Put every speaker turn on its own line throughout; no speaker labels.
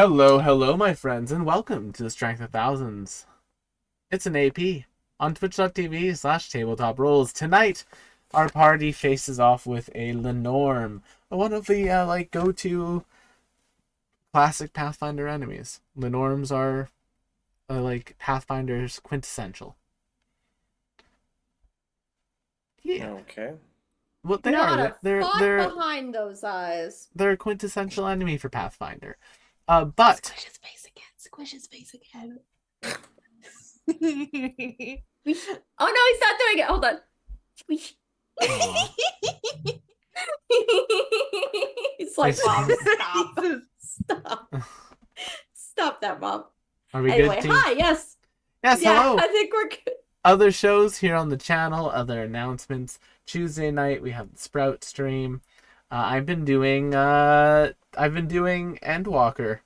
Hello, hello, my friends, and welcome to the Strength of Thousands. It's an AP on twitch.tv/tabletop rules. Tonight, our party faces off with a Lenorm, one of the go-to classic Pathfinder enemies. Lenorms are Pathfinder's quintessential. Yeah,
Okay.
what they
Not
are.
a
They're
thought
they're
behind those eyes.
they're a quintessential enemy for Pathfinder. But
Squish his face again. Squish his face again.
Oh no, he's not doing it. Hold on.
aw,
He's like,
Nice.
Mom, stop. Stop. Stop that, Mom.
are we
Anyway,
good? Team?
hi, yes.
Yes,
Yeah,
hello.
I think we're good.
Other shows here on the channel, other announcements. Tuesday night we have the Sprout stream. I've been doing Endwalker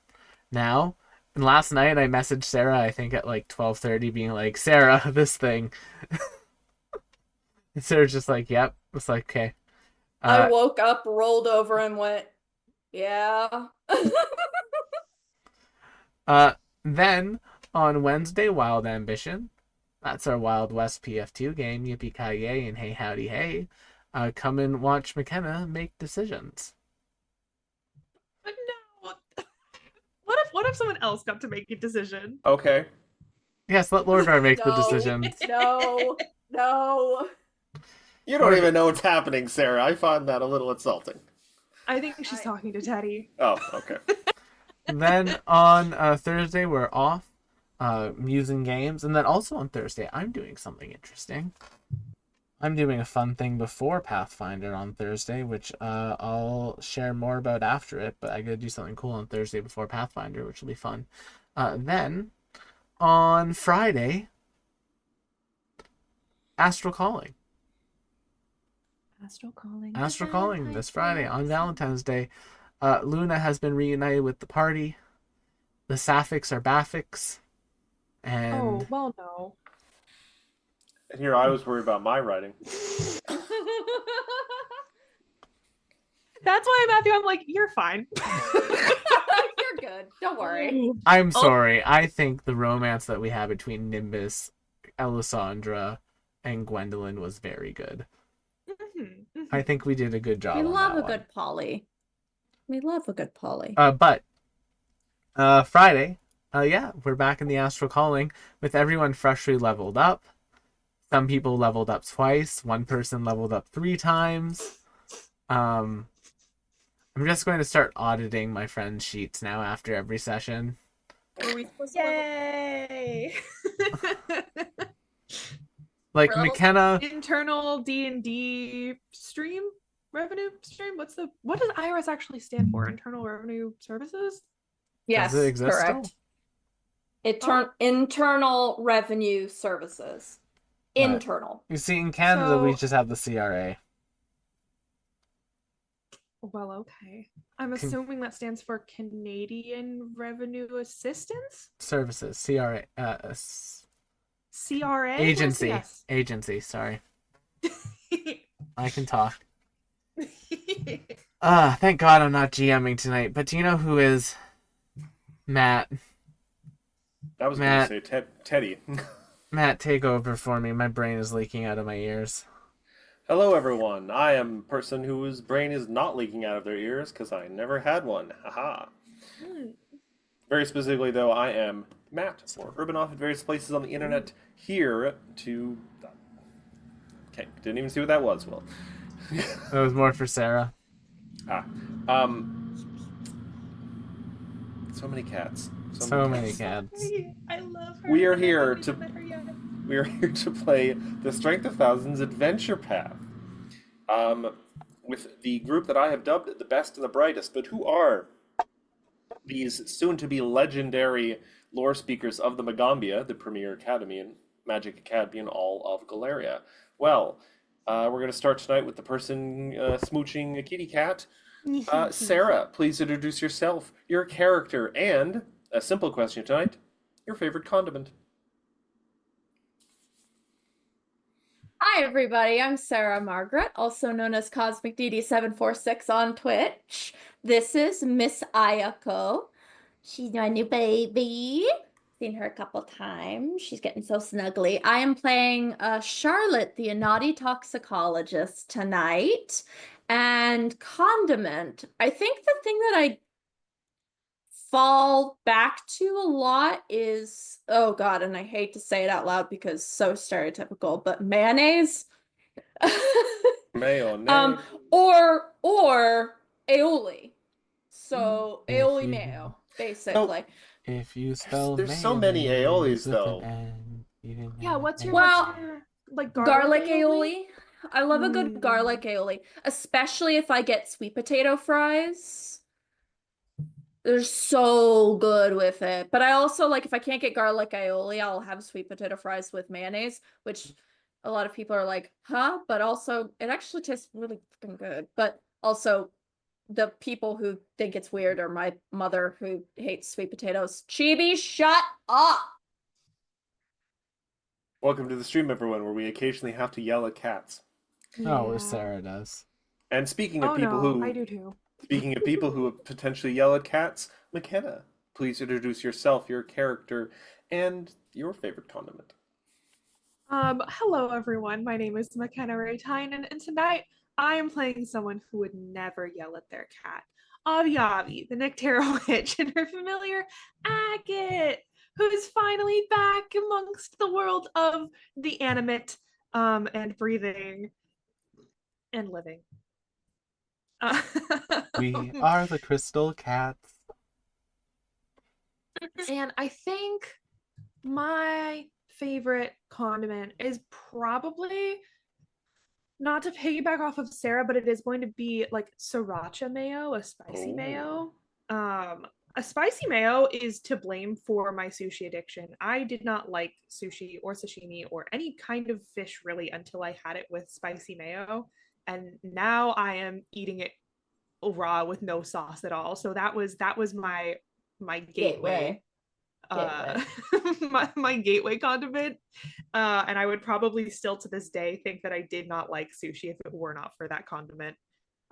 now. And last night I messaged Sarah, I think at like 12:30, being like, Sarah, this thing. And Sarah's just like, yep. It's like, okay.
I woke up, rolled over, and went, yeah.
Then on Wednesday, Wild Ambition. That's our Wild West PF2 game, Yippee-Ki-Yay and Hey Howdy Hey. Come and watch McKenna make decisions.
But no. What if someone else got to make a decision?
Okay.
Yes, let Lordvar make the
No.
decisions.
No.
You don't even know what's happening, Sarah. I find that a little insulting.
I think she's talking to Teddy.
Oh, okay.
Then on Thursday, we're off using games. And then also on Thursday, I'm doing something interesting. I'm doing a fun thing before Pathfinder on Thursday, which I'll share more about after it. But I gotta do something cool on Thursday before Pathfinder, which will be fun. Then on Friday, Astral Calling.
Astral Calling.
Astral Calling this Friday on Valentine's Day. Luna has been reunited with the party. The Sapphics are Baffics. And
Oh, well, no.
And here I was worried about my writing.
That's why, Matthew, I'm like, you're fine.
You're good. Don't worry.
I'm sorry. I think the romance that we had between Nimbus, Elisandra, and Gwendolyn was very good. I think we did a good job.
We
on
love
that
a
one.
good Polly. We love a good Polly.
But Friday, we're back in the Astral Calling with everyone freshly leveled up. Some people leveled up twice. One person leveled up 3 times. I'm just going to start auditing my friends' sheets now after every session.
Are we supposed Yay!
Like
Well,
McKenna.
Internal D&D stream? Revenue stream? What does IRS actually stand for? Internal Revenue Services?
Yes,
Does it exist
correct.
still?
Internal Revenue Services.
Right.
Internal.
You see, in Canada, we
So-
just have the CRA.
Well, okay. I'm assuming that stands for Canadian Revenue Assistance?
Services. CRA.
CRA?
Agency.
Where's the
Agency, sorry.
S?
I can talk. Thank God I'm not GMing tonight. But do you know who is Matt?
I was
Matt.
going to say Teddy.
Matt, take over for me. My brain is leaking out of my ears.
Hello, everyone. I am a person whose brain is not leaking out of their ears because I never had one. Haha. Very specifically, though, I am Matt, or Urbanoff at various places on the internet, here to... Okay, didn't even see what that was, Will.
That was more for Sarah.
So many cats.
So many cats.
I love her.
We are
and I
here
haven't
to-
even met her yet.
We are here to play the Strength of Thousands Adventure Path. With the group that I have dubbed the best and the brightest. But who are these soon-to-be legendary lore speakers of the Magambia, the premier academy and magic academy in all of Galeria? Well, we're going to start tonight with the person smooching a kitty cat. Sarah, please introduce yourself, your character, and, a simple question tonight, your favorite condiment.
Hi, everybody. I'm Sarah Margaret, also known as Cosmic DD746 on Twitch. This is Miss Ayako. She's my new baby. Seen her a couple times. She's getting so snuggly. I am playing Charlotte, the naughty toxicologist tonight. And Condiment. I think the thing that I fall back to a lot is, oh God, and I hate to say it out loud because so stereotypical, but mayonnaise.
Mayonnaise.
Or aioli. So
If
aioli
you-
mayo, basically.
If you spell
There's so many
mayonnaise
aiolis,
with an
though.
N, even
Yeah,
an
what's
N.
your,
Well,
what's your like
Garlic aioli. I love a good
Mm.
garlic aioli, especially if I get sweet potato fries. They're so good with it. But I also like if I can't get garlic aioli, I'll have sweet potato fries with mayonnaise, which a lot of people are like, huh? But also it actually tastes really fucking good. But also the people who think it's weird are my mother who hates sweet potatoes. Chibi, shut up.
Welcome to the stream, everyone, where we occasionally have to yell at cats.
Oh,
Yeah.
or Sarah does.
And speaking of
Oh
people
no,
who
I do too.
speaking of people who would potentially yell at cats, McKenna, please introduce yourself, your character, and your favorite condiment.
Hello everyone. My name is McKenna Ray Tynan, and tonight I am playing someone who would never yell at their cat. Avi Avi, the Nyctera Witch, and her familiar Agate, who is finally back amongst the world of the animate, and breathing and living.
We are the Crystal Cats.
And I think my favorite condiment is probably, not to piggyback off of Sarah, but it is going to be like sriracha mayo, a spicy
Oh.
mayo. A spicy mayo is to blame for my sushi addiction. I did not like sushi or sashimi or any kind of fish really until I had it with spicy mayo, and now I am eating it raw with no sauce at all. So that was my gateway. My gateway condiment, and I would probably still to this day think that I did not like sushi if it were not for that condiment.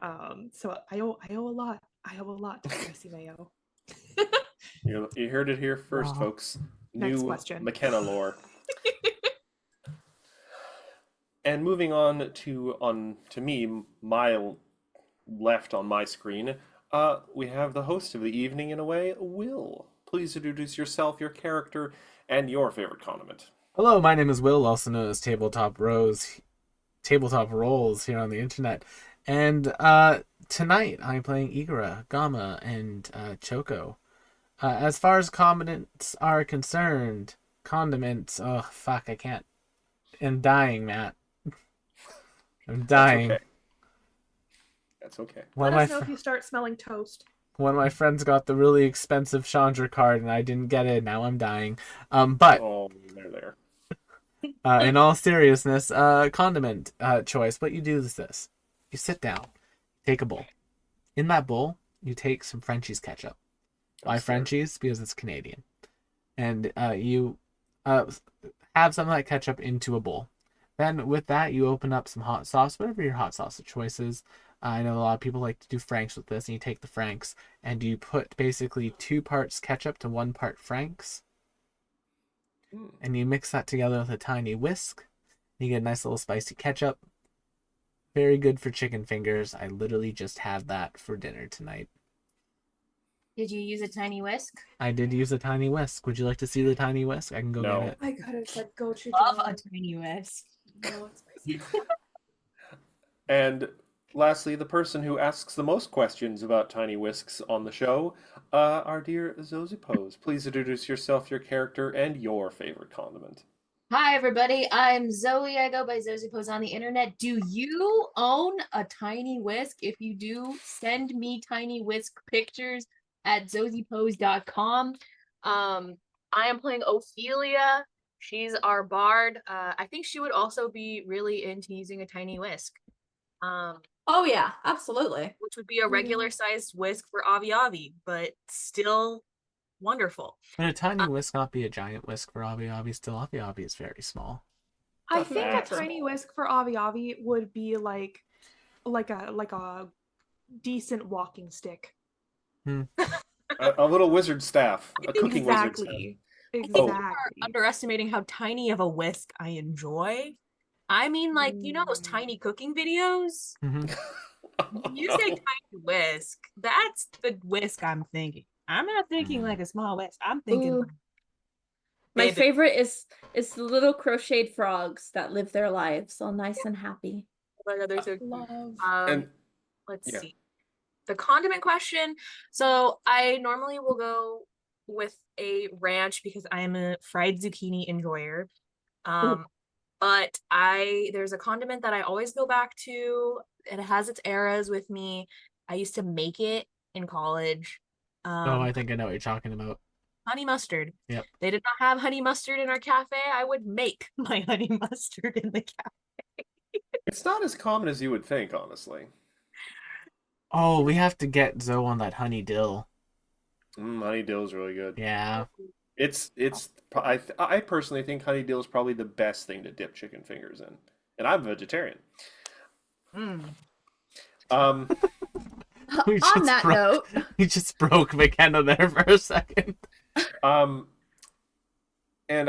So I owe a lot to spicy mayo.
You heard it here first,
Wow.
folks.
Next
New
question.
McKenna lore. And moving on to me, my left on my screen, we have the host of the evening in a way, Will. Please introduce yourself, your character, and your favorite condiment.
Hello, my name is Will, also known as Tabletop Rolls here on the internet. And tonight I'm playing Igara, Gamma, and Choco. As far as condiments are concerned, oh fuck, I can't. I'm dying, Matt. I'm dying.
That's okay.
Let us know if you start smelling toast.
One of my friends got the really expensive Chandra card and I didn't get it. Now I'm dying. But
Oh, there.
in all seriousness, condiment choice. What you do is this: you sit down, take a bowl. In that bowl, you take some Frenchie's ketchup. Why Frenchie's? Because it's Canadian. And you have some of that ketchup into a bowl. Then with that, you open up some hot sauce, whatever your hot sauce of choice is. I know a lot of people like to do Franks with this, and you take the Franks and you put basically 2 parts ketchup to 1 part Franks, and you mix that together with a tiny whisk. You get a nice little spicy ketchup. Very good for chicken fingers. I literally just had that for dinner tonight.
Did you use a tiny whisk?
I did use a tiny whisk. Would you like to see the tiny whisk? I can go
No.
get it.
I could have said go chicken.
Love a tiny whisk.
No, it's spicy.
And lastly, the person who asks the most questions about tiny whisks on the show, our dear Zosie Pose. Please introduce yourself, your character, and your favorite condiment.
Hi, everybody. I'm Zoe. I go by Zosie Pose on the internet. Do you own a tiny whisk? If you do, send me tiny whisk pictures at zosiepose.com. I am playing Ophelia. She's our bard. I think she would also be really into using a tiny whisk.
Oh yeah, absolutely.
Which would be a regular sized whisk for Avi Avi, but still wonderful.
Would a tiny whisk not be a giant whisk for Avi Avi? Still, Avi Avi is very small.
I think a
That's
tiny whisk for Avi Avi would be like a decent walking stick.
I A little wizard staff, a cooking wizard staff.
Exactly.
I think
Oh.
you are underestimating how tiny of a whisk I enjoy. I mean, like, you know those tiny cooking videos?
Mhm.
You say tiny whisk, that's the whisk I'm thinking. I'm not thinking like a small whisk. I'm thinking
Ooh.
like
My
baby.
favorite is the little crocheted frogs that live their lives all nice and happy.
Oh my God, they're so cute.
Love.
And
Let's
yeah.
see. The condiment question. So I normally will go with a ranch because I'm a fried zucchini enjoyer. But there's a condiment that I always go back to. It has its eras with me. I used to make it in college.
Oh, I think I know what you're talking about.
Honey mustard.
Yep.
They did not have honey mustard in our cafe. I would make my honey mustard in the cafe.
It's not as common as you would think, honestly.
Oh, we have to get Zoe on that honey dill.
Honey dill is really good.
Yeah.
I personally think honey dill is probably the best thing to dip chicken fingers in, and I'm vegetarian. Um,
We
On
just
that
broke-
note,
We just broke McKenna there for a second.
and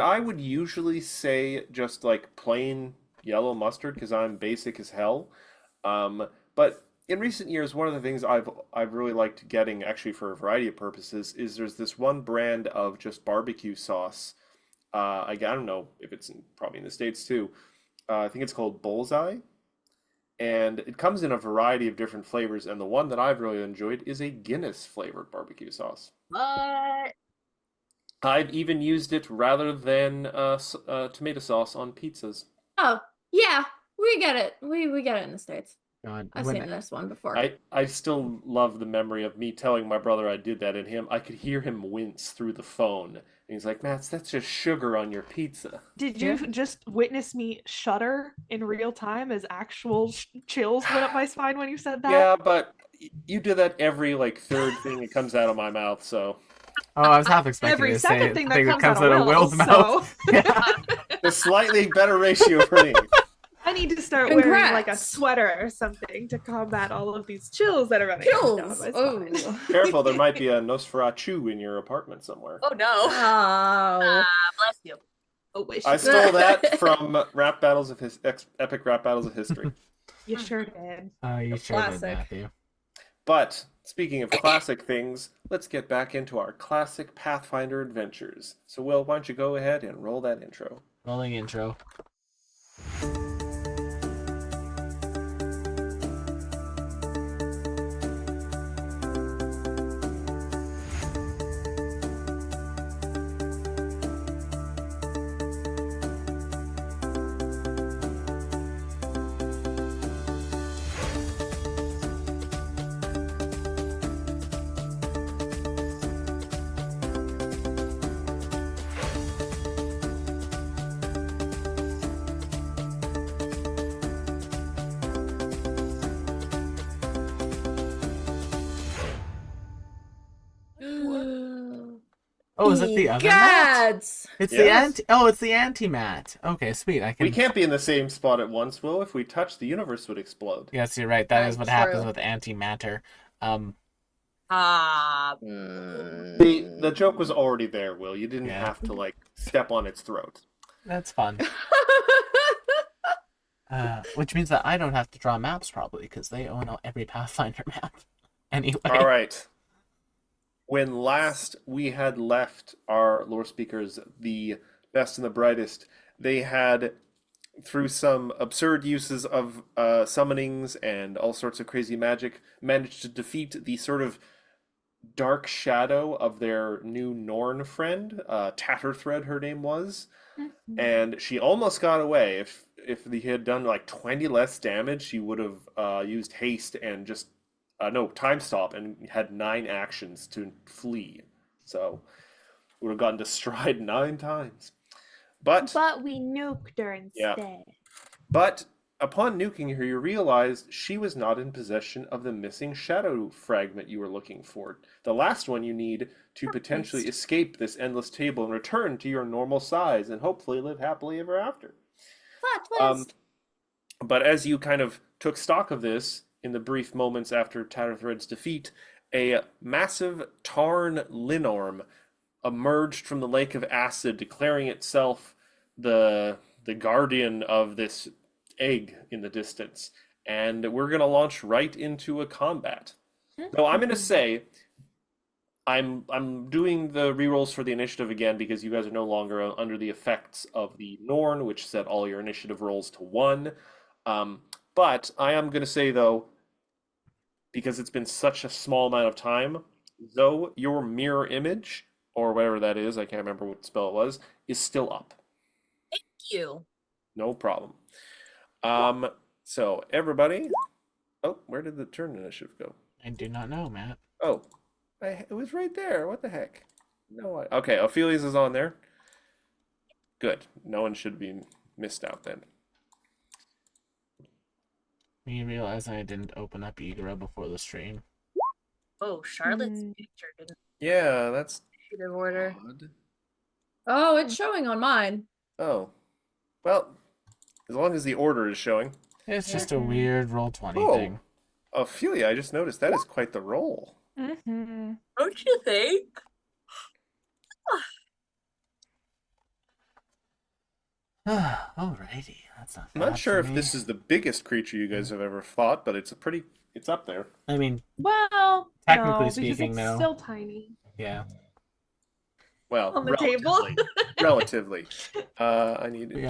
I would usually say just like plain yellow mustard because I'm basic as hell. But in recent years, one of the things I've really liked getting, actually for a variety of purposes, is there's this one brand of just barbecue sauce. I don't know if it's probably in the States too. I think it's called Bullseye, and it comes in a variety of different flavors. And the one that I've really enjoyed is a Guinness flavored barbecue sauce.
But
I've even used it rather than tomato sauce on pizzas.
oh yeah, we get it. We get it in the States.
God,
I've
when
seen this one before.
I still love the memory of me telling my brother I did that, and I could hear him wince through the phone. And he's like, Matt, that's just sugar on your pizza.
Did you just witness me shudder in real time as actual chills went up my spine when you said that?
Yeah, but you do that every like third thing that comes out of my mouth, so
Oh, I was half expecting
Every
you to say
second
it.
thing
I think
that
it
comes out of Will's
mouth.
so
Yeah.
a slightly better ratio for me.
I need to start wearing like a
Congrats.
sweater or something to combat all of these chills that are running up and down
Chills.
my
Oh.
spine.
Careful, there might be a Nosferatu in your apartment somewhere.
oh no.
Oh.
Bless you.
Oh, wish
I
you
stole that from epic rap battles of history.
You sure did.
You sure did,
Classic.
Matthew.
But speaking of classic things, let's get back into our classic Pathfinder adventures. So, Will, why don't you go ahead and roll that intro?
Rolling intro. Oh, is it the other Matt?
Gads.
It's the
Yes.
anti. Oh, it's the anti-Matt. Okay, sweet. I can.
We can't be in the same spot at once, Will. If we touch, the universe would explode.
Yes, you're right. That is what happens
True.
with antimatter.
The joke was already there, Will. You didn't
Yeah.
have to, like, step on its throat.
That's fun. Which means that I don't have to draw maps probably because they own every Pathfinder map. Anyway.
All right. When last we had left our lore speakers, the best and the brightest, they had, through some absurd uses of summonings and all sorts of crazy magic, managed to defeat the sort of dark shadow of their new Norn friend, Tatterthread, her name was. And she almost got away. If they had done like 20 less damage, she would have used haste and just time stop and had 9 actions to flee. So would have gotten destroyed 9 times. But
we nuked her instead.
Yeah. But upon nuking her, you realized she was not in possession of the missing shadow fragment you were looking for. The last one you need to potentially escape this endless table and return to your normal size and hopefully live happily ever after.
Plot twist.
But as you kind of took stock of this in the brief moments after Tatterthread's defeat A massive Tarn Linorm emerged from the lake of acid, declaring itself the guardian of this egg in the distance. And we're gonna launch right into a combat. Though I'm gonna say I'm doing the rerolls for the initiative again because you guys are no longer under the effects of the Norn, which set all your initiative rolls to 1. But I am gonna say though, because it's been such a small amount of time, though your mirror image, or whatever that is, I can't remember what spell it was, is still up.
You.
No problem. So everybody, oh, where did the turn initiative go?
I do not know, Matt.
Oh, it was right there. What the heck? No, okay, Ophelia's is on there. Good. No one should be missed out then.
Me realizing I didn't open up Egra before the stream.
Oh, Charlotte's
Mm.
picture didn't
Yeah, that's
shoot in order.
odd.
Oh, it's showing on mine.
Oh, well, as long as the order is showing.
It's just a weird Roll20
Oh.
thing.
Ophelia, I just noticed that is quite the roll.
Mm-hmm.
Don't you think?
Alrighty, that's not
I'm
bad
not sure
for
if
me.
this is the biggest creature you guys have ever fought, but it's up there.
I mean,
Well,
Technically
no, because
speaking,
it's
no.
still tiny.
yeah.
Well,
On the table.
relatively. I need
We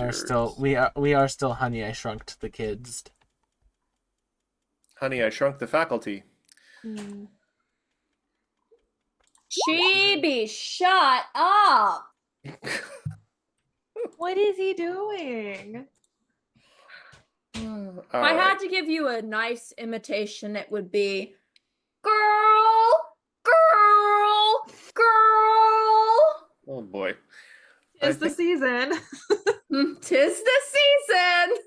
are still Honey, I Shrunk the Kids.
Honey, I Shrunk the Faculty.
Mm.
Chibi, shut up.
What is he doing?
If I had to give you a nice imitation, it would be girl, girl, girl.
Oh boy.
It's the season.
Tis the season.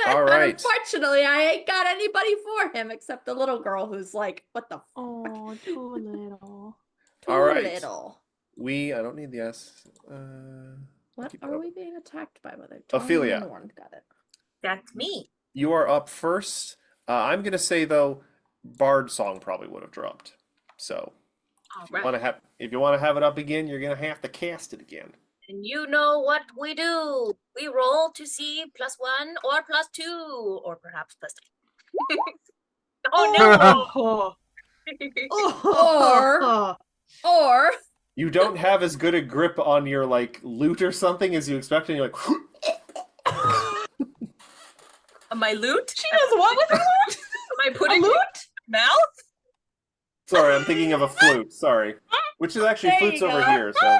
All
And
right.
unfortunately, I ain't got anybody for him except the little girl who's like, what the
Oh, too little.
too
All right.
little.
I don't need the S.
What
keep it
are
up.
we being attacked by? Whether
Ophelia.
Got it.
That's me.
You are up first. I'm gonna say though, Bard Song probably would have dropped. So
All
if you want to have it up again, you're gonna have to cast it again.
And you know what we do. We roll to see +1 or +2 or perhaps +3. Oh
Or- Or
You don't have as good a grip on your like loot or something as you expect, and you're like,
no! My loot?
She does what with her loot?
Am I putting
loot?
mouth?
sorry, I'm thinking of a flute. Sorry, which is actually
There
flutes
you
over
go.
here. So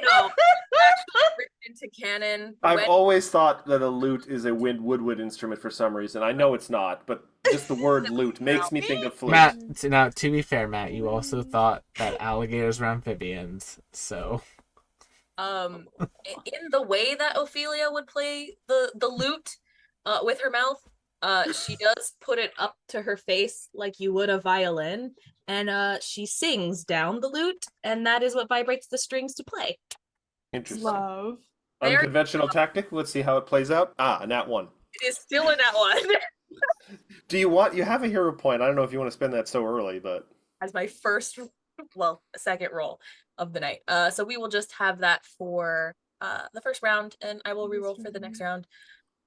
No. Actually written into canon.
I've
when-
always thought that a lute is a woodwind instrument for some reason. I know it's not, but just the word lute makes me think of flute.
Matt, now to be fair, Matt, you also thought that alligators were amphibians, so
in the way that Ophelia would play the lute with her mouth, she does put it up to her face like you would a violin, and she sings down the lute, and that is what vibrates the strings to play.
Interesting.
Love.
Very-
Unconventional tactic. Let's see how it plays out. Ah, nat 1.
It is still in that one.
You have a hero point. I don't know if you want to spend that so early, but
As my second roll of the night. So we will just have that for the first round, and I will reroll for the next round.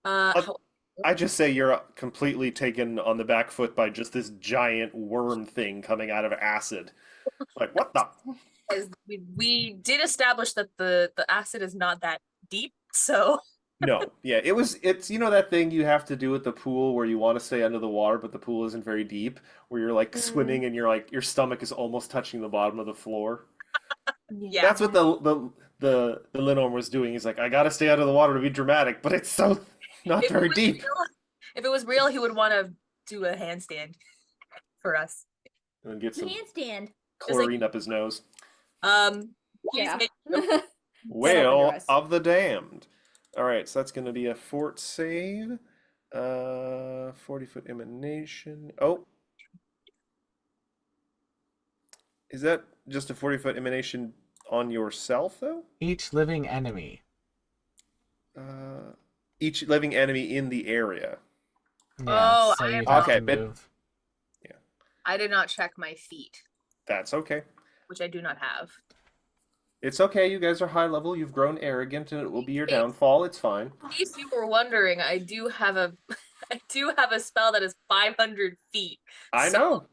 I just say you're completely taken on the back foot by just this giant worm thing coming out of acid. Like, what the?
As we did establish that the acid is not that deep, so
No, yeah, it's that thing you have to do at the pool where you want to stay under the water, but the pool isn't very deep, where you're like swimming and you're like your stomach is almost touching the bottom of the floor.
Yeah.
That's what the Linorm was doing. He's like, I gotta stay out of the water to be dramatic, but it's so not
If it
very
was
deep.
real- if it was real, he would want to do a handstand for us.
And get some
handstand.
chlorine up his nose.
Please
Yeah.
make-
Whale
eyes.
of the Damned. All right, so that's going to be a fort save. 40-foot emanation. Oh. Is that just a 40-foot emanation on yourself, though?
each living enemy.
Each living enemy in the area.
Yeah,
Oh,
so
I
you'd
am-
have
Okay,
to
but-
move.
I did not check my feet,
That's okay.
which I do not have.
It's okay. You guys are high level. You've grown arrogant, and it will be your downfall. It's fine.
In case you were wondering, I do have a I do have a spell that is 500 feet.
I
So-
know.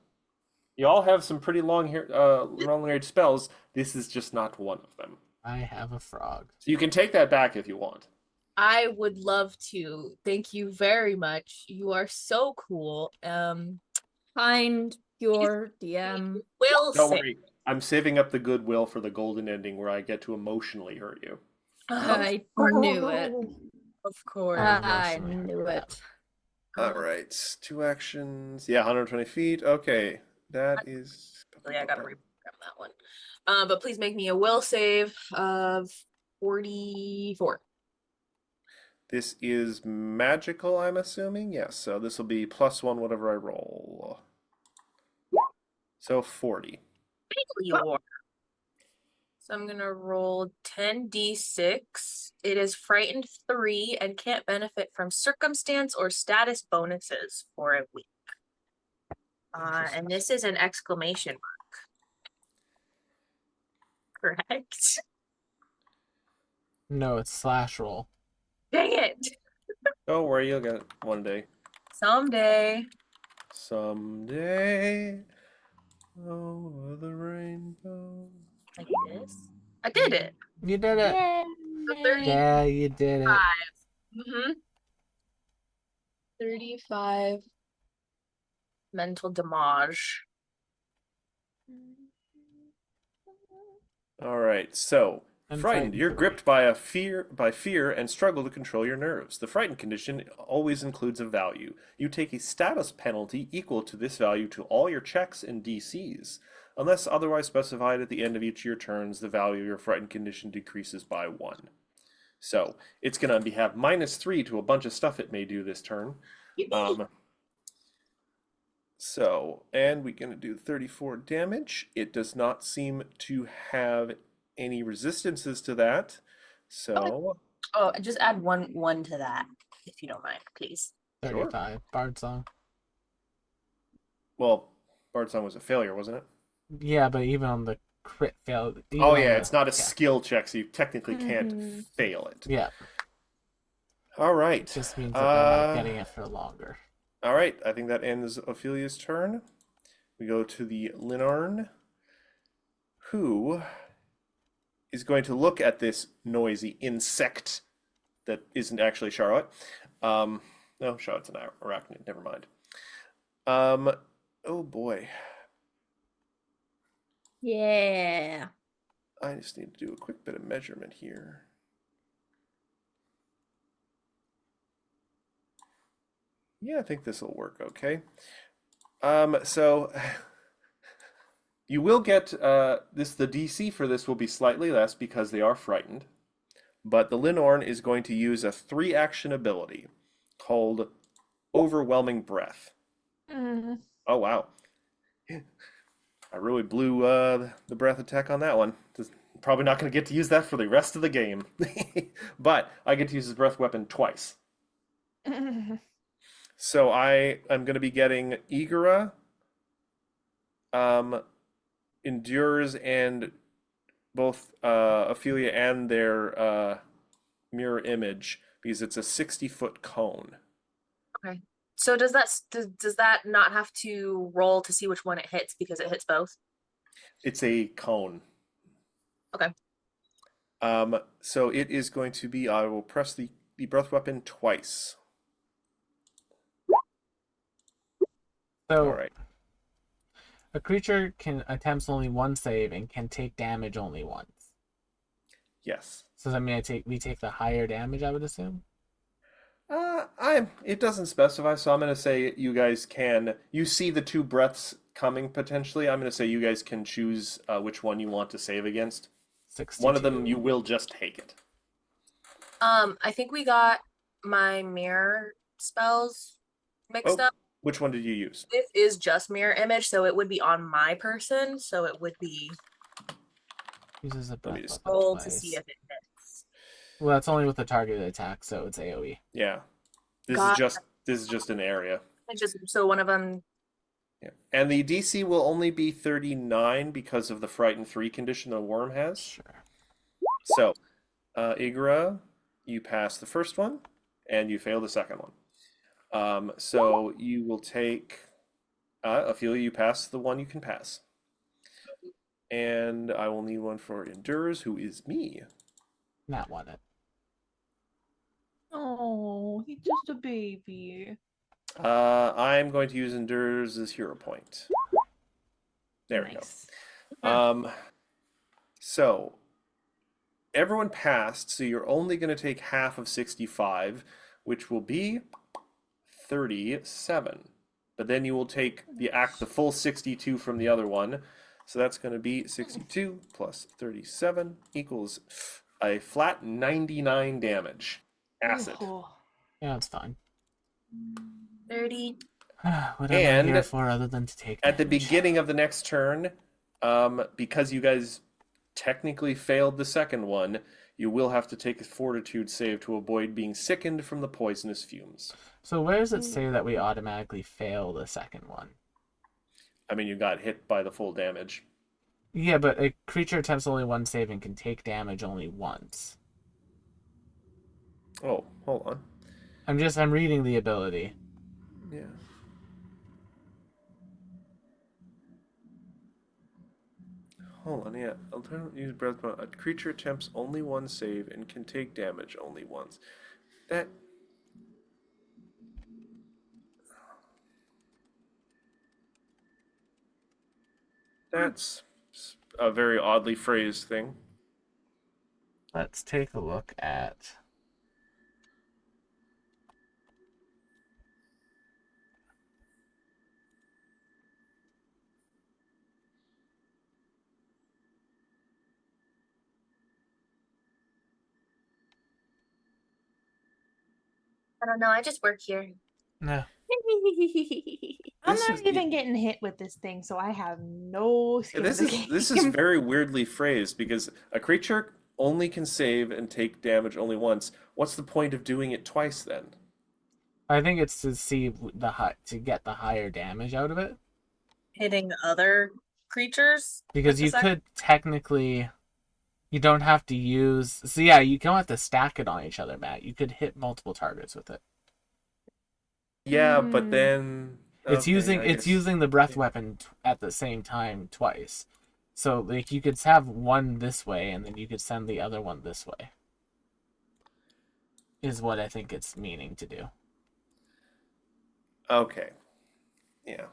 You all have some pretty long range spells. This is just not one of them.
I have a frog.
So you can take that back if you want.
I would love to. Thank you very much. You are so cool.
Find your DM.
Will
Don't
say.
worry. I'm saving up the goodwill for the golden ending where I get to emotionally hurt you.
I knew it.
Of course.
I
emotionally
knew
hurt
it.
All right. 2 actions. Yeah, 120 feet. Okay. That is.
Yeah, I gotta reprogram that one. But please make me a will save of 44.
This is magical, I'm assuming. Yes. So this will be +1 whatever I roll. So 40.
So I'm gonna roll 10d6. It is frightened 3 and can't benefit from circumstance or status bonuses for a week. And this is an exclamation mark. Correct.
No, it's slash roll.
Dang it.
Don't worry, you'll get it one day.
Someday.
Someday. Over the rainbow.
Like this. I did it.
You did it.
So 35.
Yeah, you did it.
Mm-hmm. 35 mental damage.
All right, so
And
frightened. You're gripped by fear and struggle to control your nerves. The frightened condition always includes a value. You take a status penalty equal to this value to all your checks and DCs. Unless otherwise specified at the end of each of your turns, the value of your frightened condition decreases by 1. So it's going to have -3 to a bunch of stuff it may do this turn. And we're going to do 34 damage. It does not seem to have any resistances to that. So,
Oh, just add one to that, if you don't mind, please.
35. Bard song.
well, Bard Song was a failure, wasn't it?
Yeah, but even on the crit fail. even
Oh
on
yeah,
the-
it's not a skill check, so you technically can't
Mhm.
fail it.
Yeah,
All right.
it just means that they're not
Uh,
getting it for longer.
All right, I think that ends Ophelia's turn. We go to the Linarn, who is going to look at this noisy insect that isn't actually Charlotte. No, Charlotte's an arachnid. Never mind. Oh boy,
Yeah.
I just need to do a quick bit of measurement here. Yeah, I think this will work okay. So you will get the DC for this will be slightly less because they are frightened. But the Linorn is going to use a 3-action ability called Overwhelming Breath. Oh wow. I really blew the breath attack on that one. Probably not going to get to use that for the rest of the game. But I get to use his breath weapon twice. So I am going to be getting Igora, Endures, and both Ophelia and their mirror image because it's a 60-foot cone.
So does that not have to roll to see which one it hits because it hits both?
It's a cone.
Okay.
So it is going to be, I will press the breath weapon twice.
So
All right.
a creature can attempts only one save and can take damage only once.
Yes.
So does that mean we take the higher damage, I would assume?
It doesn't specify, so I'm going to say you guys can. You see the 2 breaths coming potentially. I'm going to say you guys can choose which one you want to save against.
62.
One of them you will just take it.
I think we got my mirror spells mixed
Oh.
up.
Which one did you use?
This is just mirror image, so it would be on my person. So it would be
Uses a
Let me
breath
just
weapon
roll to
twice.
see if it hits.
Well, that's only with the targeted attack, so it's AoE.
Yeah. This
Got
is just an area.
And just so one of them
Yeah. And the DC will only be 39 because of the Frighten 3 condition the worm has.
Sure.
So, Igra, you pass the first one, and you fail the second one. So you will take Ophelia, you pass the one you can pass. And I will need one for Endures, who is me.
Not want it.
Oh, he's just a baby.
I'm going to use Endures as hero point. There we go. So everyone passed, so you're only going to take half of 65, which will be 37. But then you will take the full 62 from the other one. So that's going to be 62 plus 37 equals a flat 99 damage. Acid.
Oh.
Yeah, it's fine.
30.
What am I here
And
for other than to take
At the
damage?
beginning of the next turn, because you guys technically failed the second one, you will have to take a fortitude save to avoid being sickened from the poisonous fumes.
So where does it say that we automatically fail the second one?
I mean, you got hit by the full damage.
Yeah, but a creature attempts only one save and can take damage only once.
Oh, hold on.
I'm reading the ability.
Yeah. Hold on, yeah. Alternate use breath. A creature attempts only one save and can take damage only once. That's a very oddly phrased thing.
Let's take a look at...
I don't know. I just work here.
No.
I'm
This
not
is-
even getting hit with this thing, so I have no skin
This
in the
is this is
game.
very weirdly phrased because a creature only can save and take damage only once. What's the point of doing it twice then?
I think it's to see to get the higher damage out of it.
Hitting other creatures.
Because
with
you
the
could technically... You don't have to use... So yeah, you don't have to stack it on each other, Matt. You could hit multiple targets with it.
Yeah, but then
It's
okay,
using
I
it's
guess-
using the breath weapon at the same time twice. So like you could have one this way and then you could send the other one this way. Is what I think it's meaning to do.
Okay. Yeah.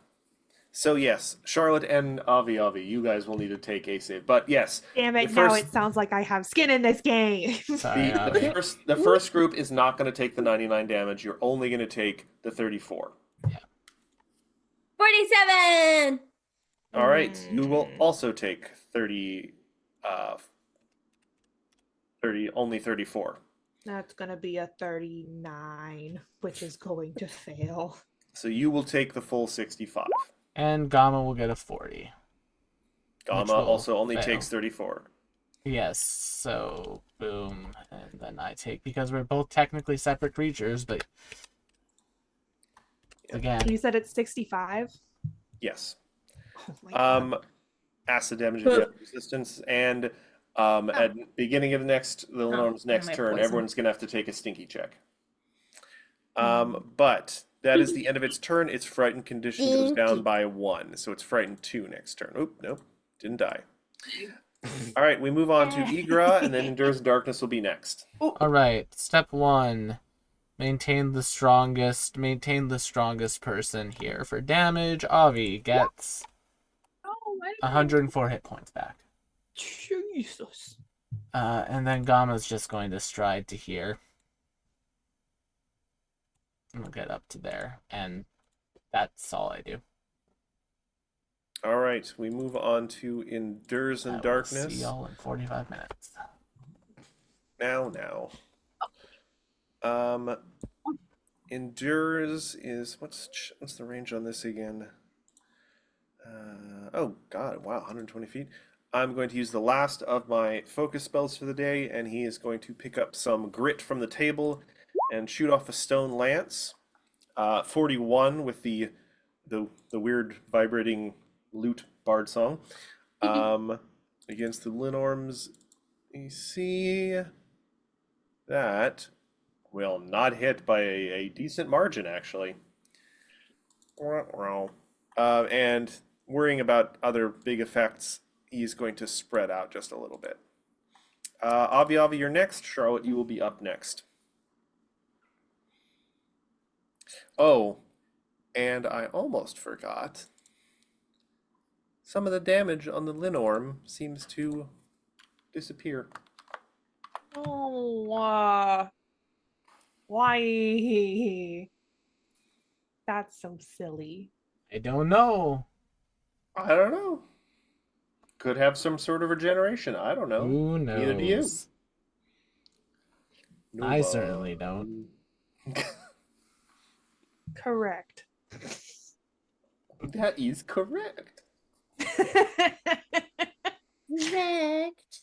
So yes, Charlotte and Avi, you guys will need to take a save. But yes,
Damn it,
the
now
first-
it sounds like I have skin in this game.
Sorry,
the
Avi.
first group is not going to take the 99 damage. You're only going to take the 34.
47!
All right. You will also take 30 only 34.
That's gonna be a 39, which is going to fail.
So you will take the full 65.
And Gamma will get a 40.
Gamma
will
also only
fail.
takes 34.
Yes, so boom, and then I take, because we're both technically separate creatures, but again,
You said it's 65?
Yes.
Oh my God.
Acid damage and death resistance, and at beginning of the next
my
turn,
poison.
everyone's gonna have to take a stinky check. But that is the end of its turn. Its frightened condition goes down
Stinky.
by 1, so it's frightened 2 next turn. Oop, nope, didn't die. All right, we move on to Igra, and then Endures Darkness will be next.
alright, step 1. Maintain the strongest person here. For damage, Avi gets
Oh,
104 hit points back.
Jesus.
And then Gamma's just going to stride to here. And we'll get up to there. And that's all I do.
All right, we move on to Endures
I
and
will
Darkness.
see y'all in 45 minutes.
Now. Endures is what's the range on this again? Oh god, wow, 120 feet. I'm going to use the last of my focus spells for the day, and he is going to pick up some grit from the table and shoot off a stone lance. 41 with the the weird vibrating lute bard song. Against the Linorms, you see that will not hit by a decent margin, actually. And worrying about other big effects, he's going to spread out just a little bit. Avi, you're next. Charlotte, you will be up next. Oh, and I almost forgot. Some of the damage on the Linorm seems to disappear.
Oh, why? That's so silly.
I don't know.
I don't know. Could have some sort of regeneration. I don't know.
Who knows?
Neither do you.
I certainly don't.
Correct.
That is correct.
Correct.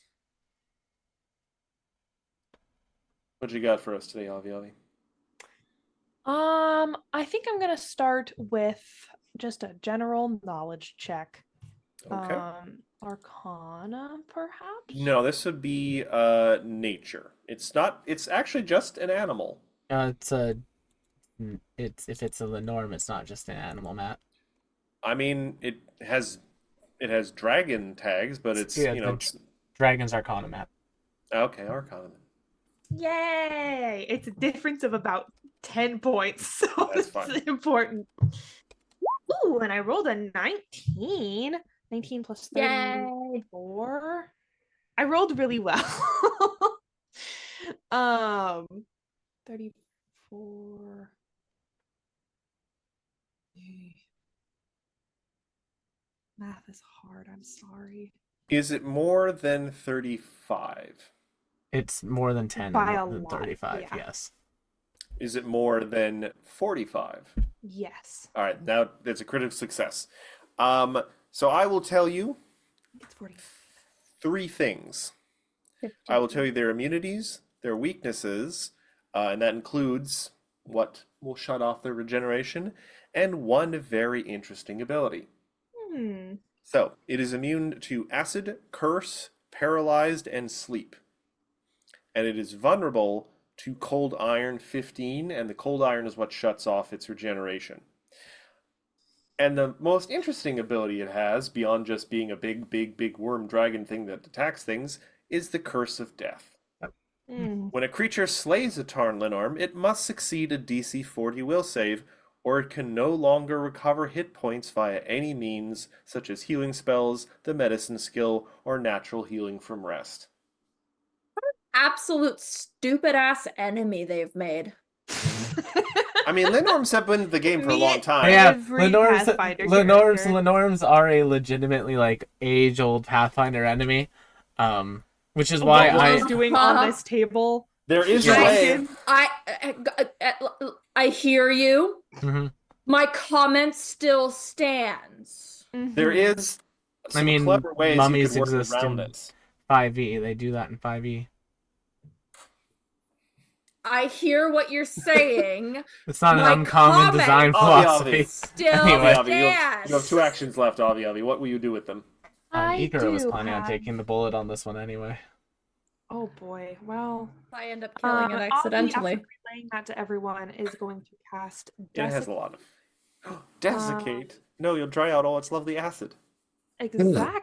What you got for us today, Avi?
I think I'm gonna start with just a general knowledge check.
Okay.
Arcana, perhaps?
No, this would be nature. It's not. It's actually just an animal.
It's if it's a Lenorm, it's not just an animal, Matt.
I mean, it has dragon tags, but it's
Yeah,
it's
Dragon's Arcana, Matt.
okay. Arcana.
Yay! It's a difference of about 10 points, so
That's
it's
fine.
important. Ooh, and I rolled a 19. 19 plus
Yay.
34. I rolled really well. 34. Math is hard, I'm sorry.
Is it more than 35?
It's more than 10
By
and
a
more than
lot,
35,
yeah.
yes.
Is it more than 45?
Yes.
All right, now that's a critical success. So I will tell you
It's 40.
3 things. I will tell you their immunities, their weaknesses, and that includes what will shut off their regeneration, and one very interesting ability. So, it is immune to acid, curse, paralyzed, and sleep. And it is vulnerable to cold iron 15, and the cold iron is what shuts off its regeneration. And the most interesting ability it has, beyond just being a big worm dragon thing that attacks things, is the Curse of Death. When a creature slays a Tarn Linorm, it must succeed a DC 40 will save, or it can no longer recover hit points via any means, such as healing spells, the medicine skill, or natural healing from rest.
Absolute stupid ass enemy they've made.
I mean, Linorms have been in the game for a long time.
Yeah,
Every Pathfinder character.
Lenorms are a legitimately like age-old Pathfinder enemy, which is why
What
I
was doing on this table?
There is a
Yeah.
way.
I hear you.
Mhm.
My comment still stands.
There is some
mean,
clever ways you
mummies
could work
exist
around
in-
it.
5e. They do that in 5e.
I hear what you're saying.
It's not
My
an uncommon
comment-
design
Oh,
philosophy.
Still
Anyway.
Avi, you
stands.
have 2 actions left, Avi. What will you do with them?
Ikara was planning on
have-
taking the bullet on this one anyway.
Oh boy. Well,
I end up killing it
Avi,
accidentally.
after relaying that to everyone, is going to cast
It has a
Desiccate.
lot of. Desiccate? No, you'll dry out all its lovely acid.
Exactly.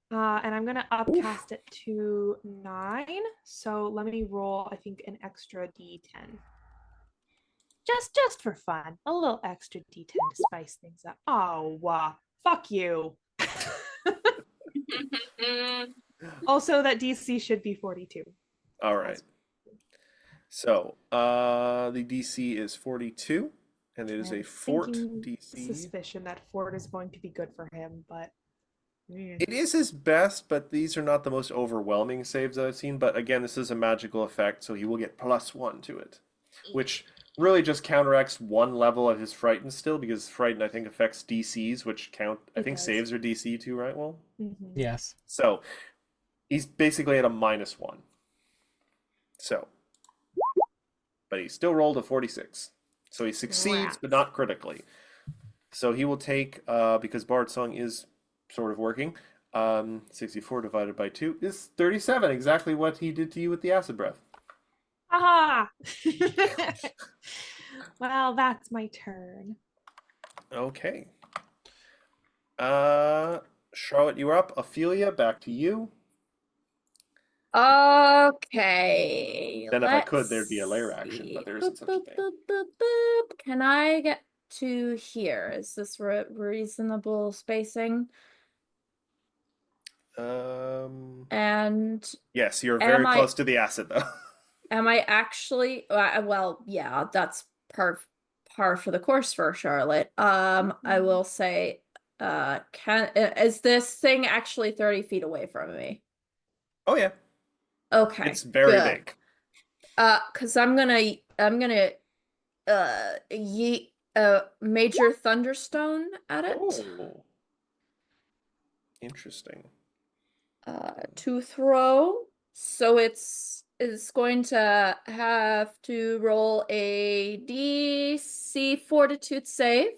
And I'm gonna upcast it to 9. So let me roll, I think, an extra D10. Just for fun. A little extra D10 to spice things up. Oh, fuck you. Also, that DC should be 42.
All right. So, the DC is 42, and it is
I'm
a fort
thinking
DC.
Suspicion that Fort is going to be good for him, but
It is his best, but these are not the most overwhelming saves I've seen. But again, this is a magical effect, so he will get +1 to it, which really just counteracts 1 level of his Frighten still, because Frighten, I think, affects DCs, which count. I
It
think
does.
saves are DC too, right? Well,
Yes.
so he's basically at a -1. So, but he still rolled a 46. So he succeeds, but not critically. So he will take, because Bard Song is sort of working, 64 divided by 2 is 37, exactly what he did to you with the acid breath.
Ah. Well, that's my turn.
Okay. Charlotte, you are up. Ophelia, back to you.
Okay.
Then if I could,
let's
there'd be a layer action, but there isn't
boop,
such a
boop,
thing.
boop, boop, boop. Can I get to here? Is this reasonable spacing? And
Yes, you're
Am
very
I-
close to the acid, though.
am I actually well, yeah, that's par for the course for Charlotte. I will say, is this thing actually 30 feet away from me?
Oh yeah,
Okay,
it's very
good.
big.
Because I'm gonna yeet a major thunderstone at it.
Oh, interesting.
To throw. So it's going to have to roll a DC Fortitude save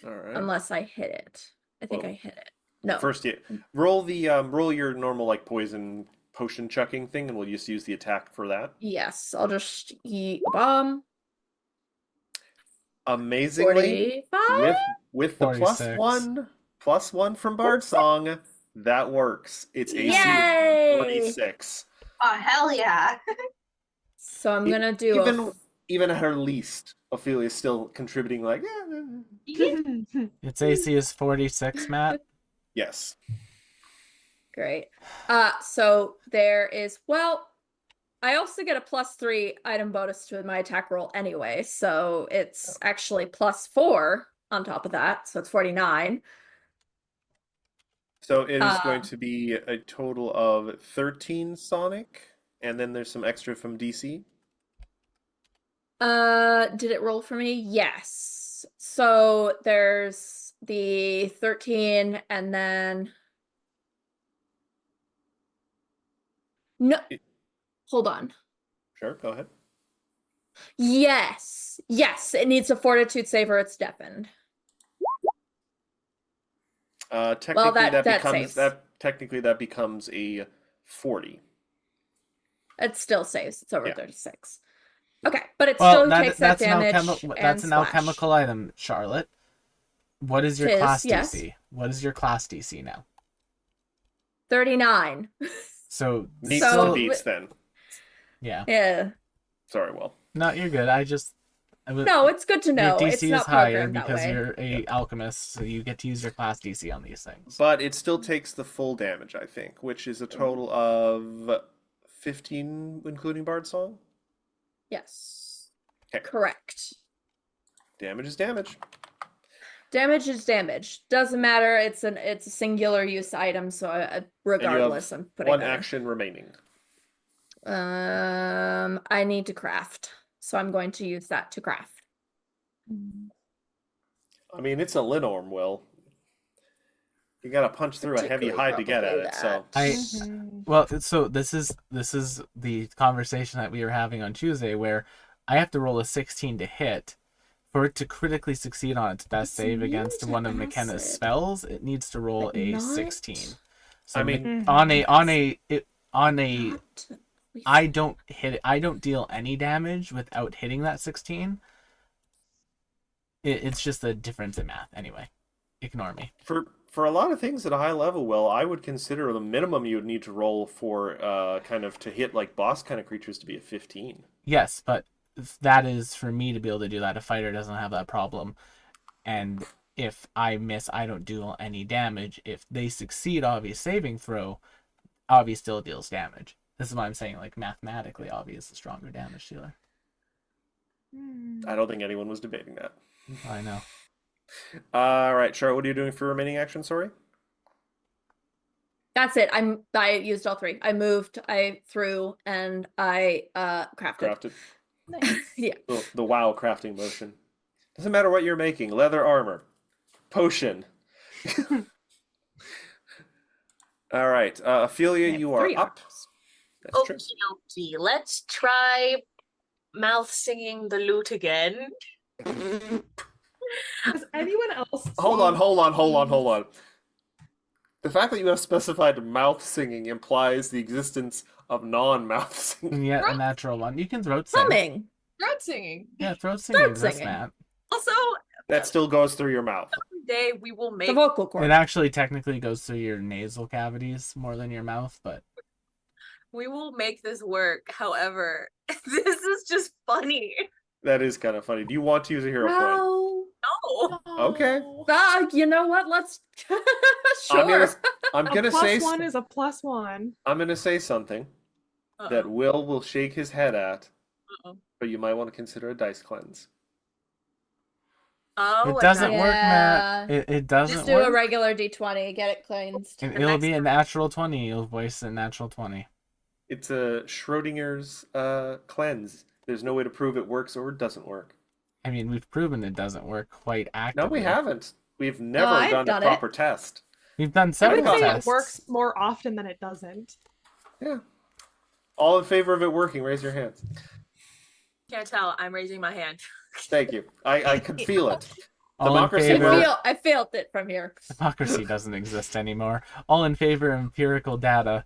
All right.
unless I hit it. I think
Well,
I hit it. No.
First, roll your normal like poison potion chucking thing, and we'll just use the attack for that.
Yes, I'll just yeet a bomb.
Amazingly,
45.
with the
46.
plus one from Bard Song, that works. It's AC
Yay!
46.
Oh, hell yeah.
So I'm gonna do
Even at her least, Ophelia's still contributing. Like,
Its AC is 46, Matt.
yes.
Great. So there is, well, I also get a +3 item bonus to my attack roll anyway, so it's actually +4 on top of that, so it's 49.
So it is going to be a total of 13 Sonic, and then there's some extra from DC.
Did it roll for me? Yes. So there's the 13 and then no. Hold on.
Sure, go ahead.
Yes. Yes, it needs a fortitude save or it's deafened.
Technically,
that
becomes
saves.
technically that becomes a 40.
It still saves. It's over
Yeah.
36. Okay, but it
Well,
still takes that damage.
that's an
slash.
alchemical item, Charlotte. What is your
Tis,
class
yes.
DC? What is your class DC now?
39.
So
Needs
So-
to beats then.
yeah.
Yeah.
Sorry, Will.
No, you're good.
No, it's good to know.
Your
It's
DC
not
is higher
programmed that
because
way.
you're a alchemist, so you get to use your class DC on these things.
But it still takes the full damage, I think, which is a total of 15, including Bard Song.
Yes.
Okay.
Correct.
Damage is damage.
Damage is damage. Doesn't matter. It's a singular use item, so regardless, I'm putting
One
that in.
action remaining.
I need to craft, so I'm going to use that to craft.
I mean, it's a Linorm, Will. You gotta punch through a heavy
Particularly
hide to get at
probably
it, so.
that.
Well, so this is the conversation that we were having on Tuesday, where I have to roll a 16 to hit. For it to critically succeed on its best
It's
save against
not
one of McKenna's
acid,
spells, it needs to roll
but
a
not-
16. So
I mean-
on a
Not-
I don't hit it. I don't deal any damage without hitting that 16. It's just a difference in math. Anyway, ignore me.
For a lot of things at a high level, Will, I would consider the minimum you would need to roll for kind of to hit like boss kind of creatures to be a 15.
Yes, but that is for me to be able to do that. A fighter doesn't have that problem. And if I miss, I don't do any damage. If they succeed Avi's saving throw, Avi still deals damage. This is why I'm saying, like, mathematically, Avi is the stronger damage dealer.
I don't think anyone was debating that.
I know.
All right, Charlotte, what are you doing for remaining action? Sorry.
That's it. I used all three. I moved, I threw, and I crafted.
Crafted.
Yeah.
The WoW crafting motion. Doesn't matter what you're making. Leather armor, potion. All right, Ophelia,
I have
you are
3
up.
arms.
That's true.
Okie dokie. Let's try mouth singing the lute again.
Does anyone else
Hold
see
on. The fact that you have specified mouth singing implies the existence of non-mouth singing.
And yet a natural one. You can throat sing.
Humming.
Throat singing.
Yeah, throat singing exists,
singing.
Matt.
Also,
That still goes through your mouth.
someday we will
The
make
vocal cord.
It actually technically goes through your nasal cavities more than your mouth, but
this work. However, this is just funny.
That is kind of funny. Do you want to use a hero point?
No.
No.
Okay.
You know what? Let's.
I'm
Sure.
gonna
a plus
say
one is a plus one.
I'm gonna say something that Will shake his head at, but you might want to consider a dice cleanse.
Oh,
it doesn't
Yeah.
work, Matt. It doesn't
Just do
work.
a regular D20. Get it cleansed.
And it'll be a natural 20. You'll voice a natural 20.
It's a Schrodinger's cleanse. There's no way to prove it works or it doesn't work.
I mean, we've proven it doesn't work quite
No,
actively.
we haven't. We've never
I've
done a
done it.
proper test.
We've done
I
several
would say
tests.
it works more often than it doesn't.
Yeah. All in favor of it working, raise your hands.
Can't tell. I'm raising my hand.
Thank you. I could feel it.
All in
Democracy
favor.
vote.
I felt it from here.
Democracy doesn't exist anymore. All in favor of empirical data.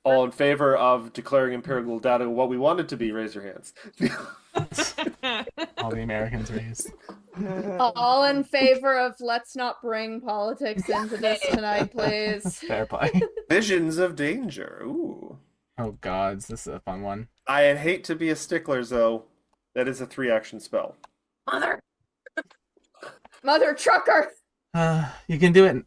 All in favor of declaring empirical data what we want it to be, raise your hands.
All the Americans raised.
All in favor of let's not bring politics into this tonight, please.
Fair play.
Visions of danger. Ooh.
Oh gods, this is a fun one.
I hate to be a stickler, though. That is a 3-action spell.
Mother.
Mother trucker.
You can do it.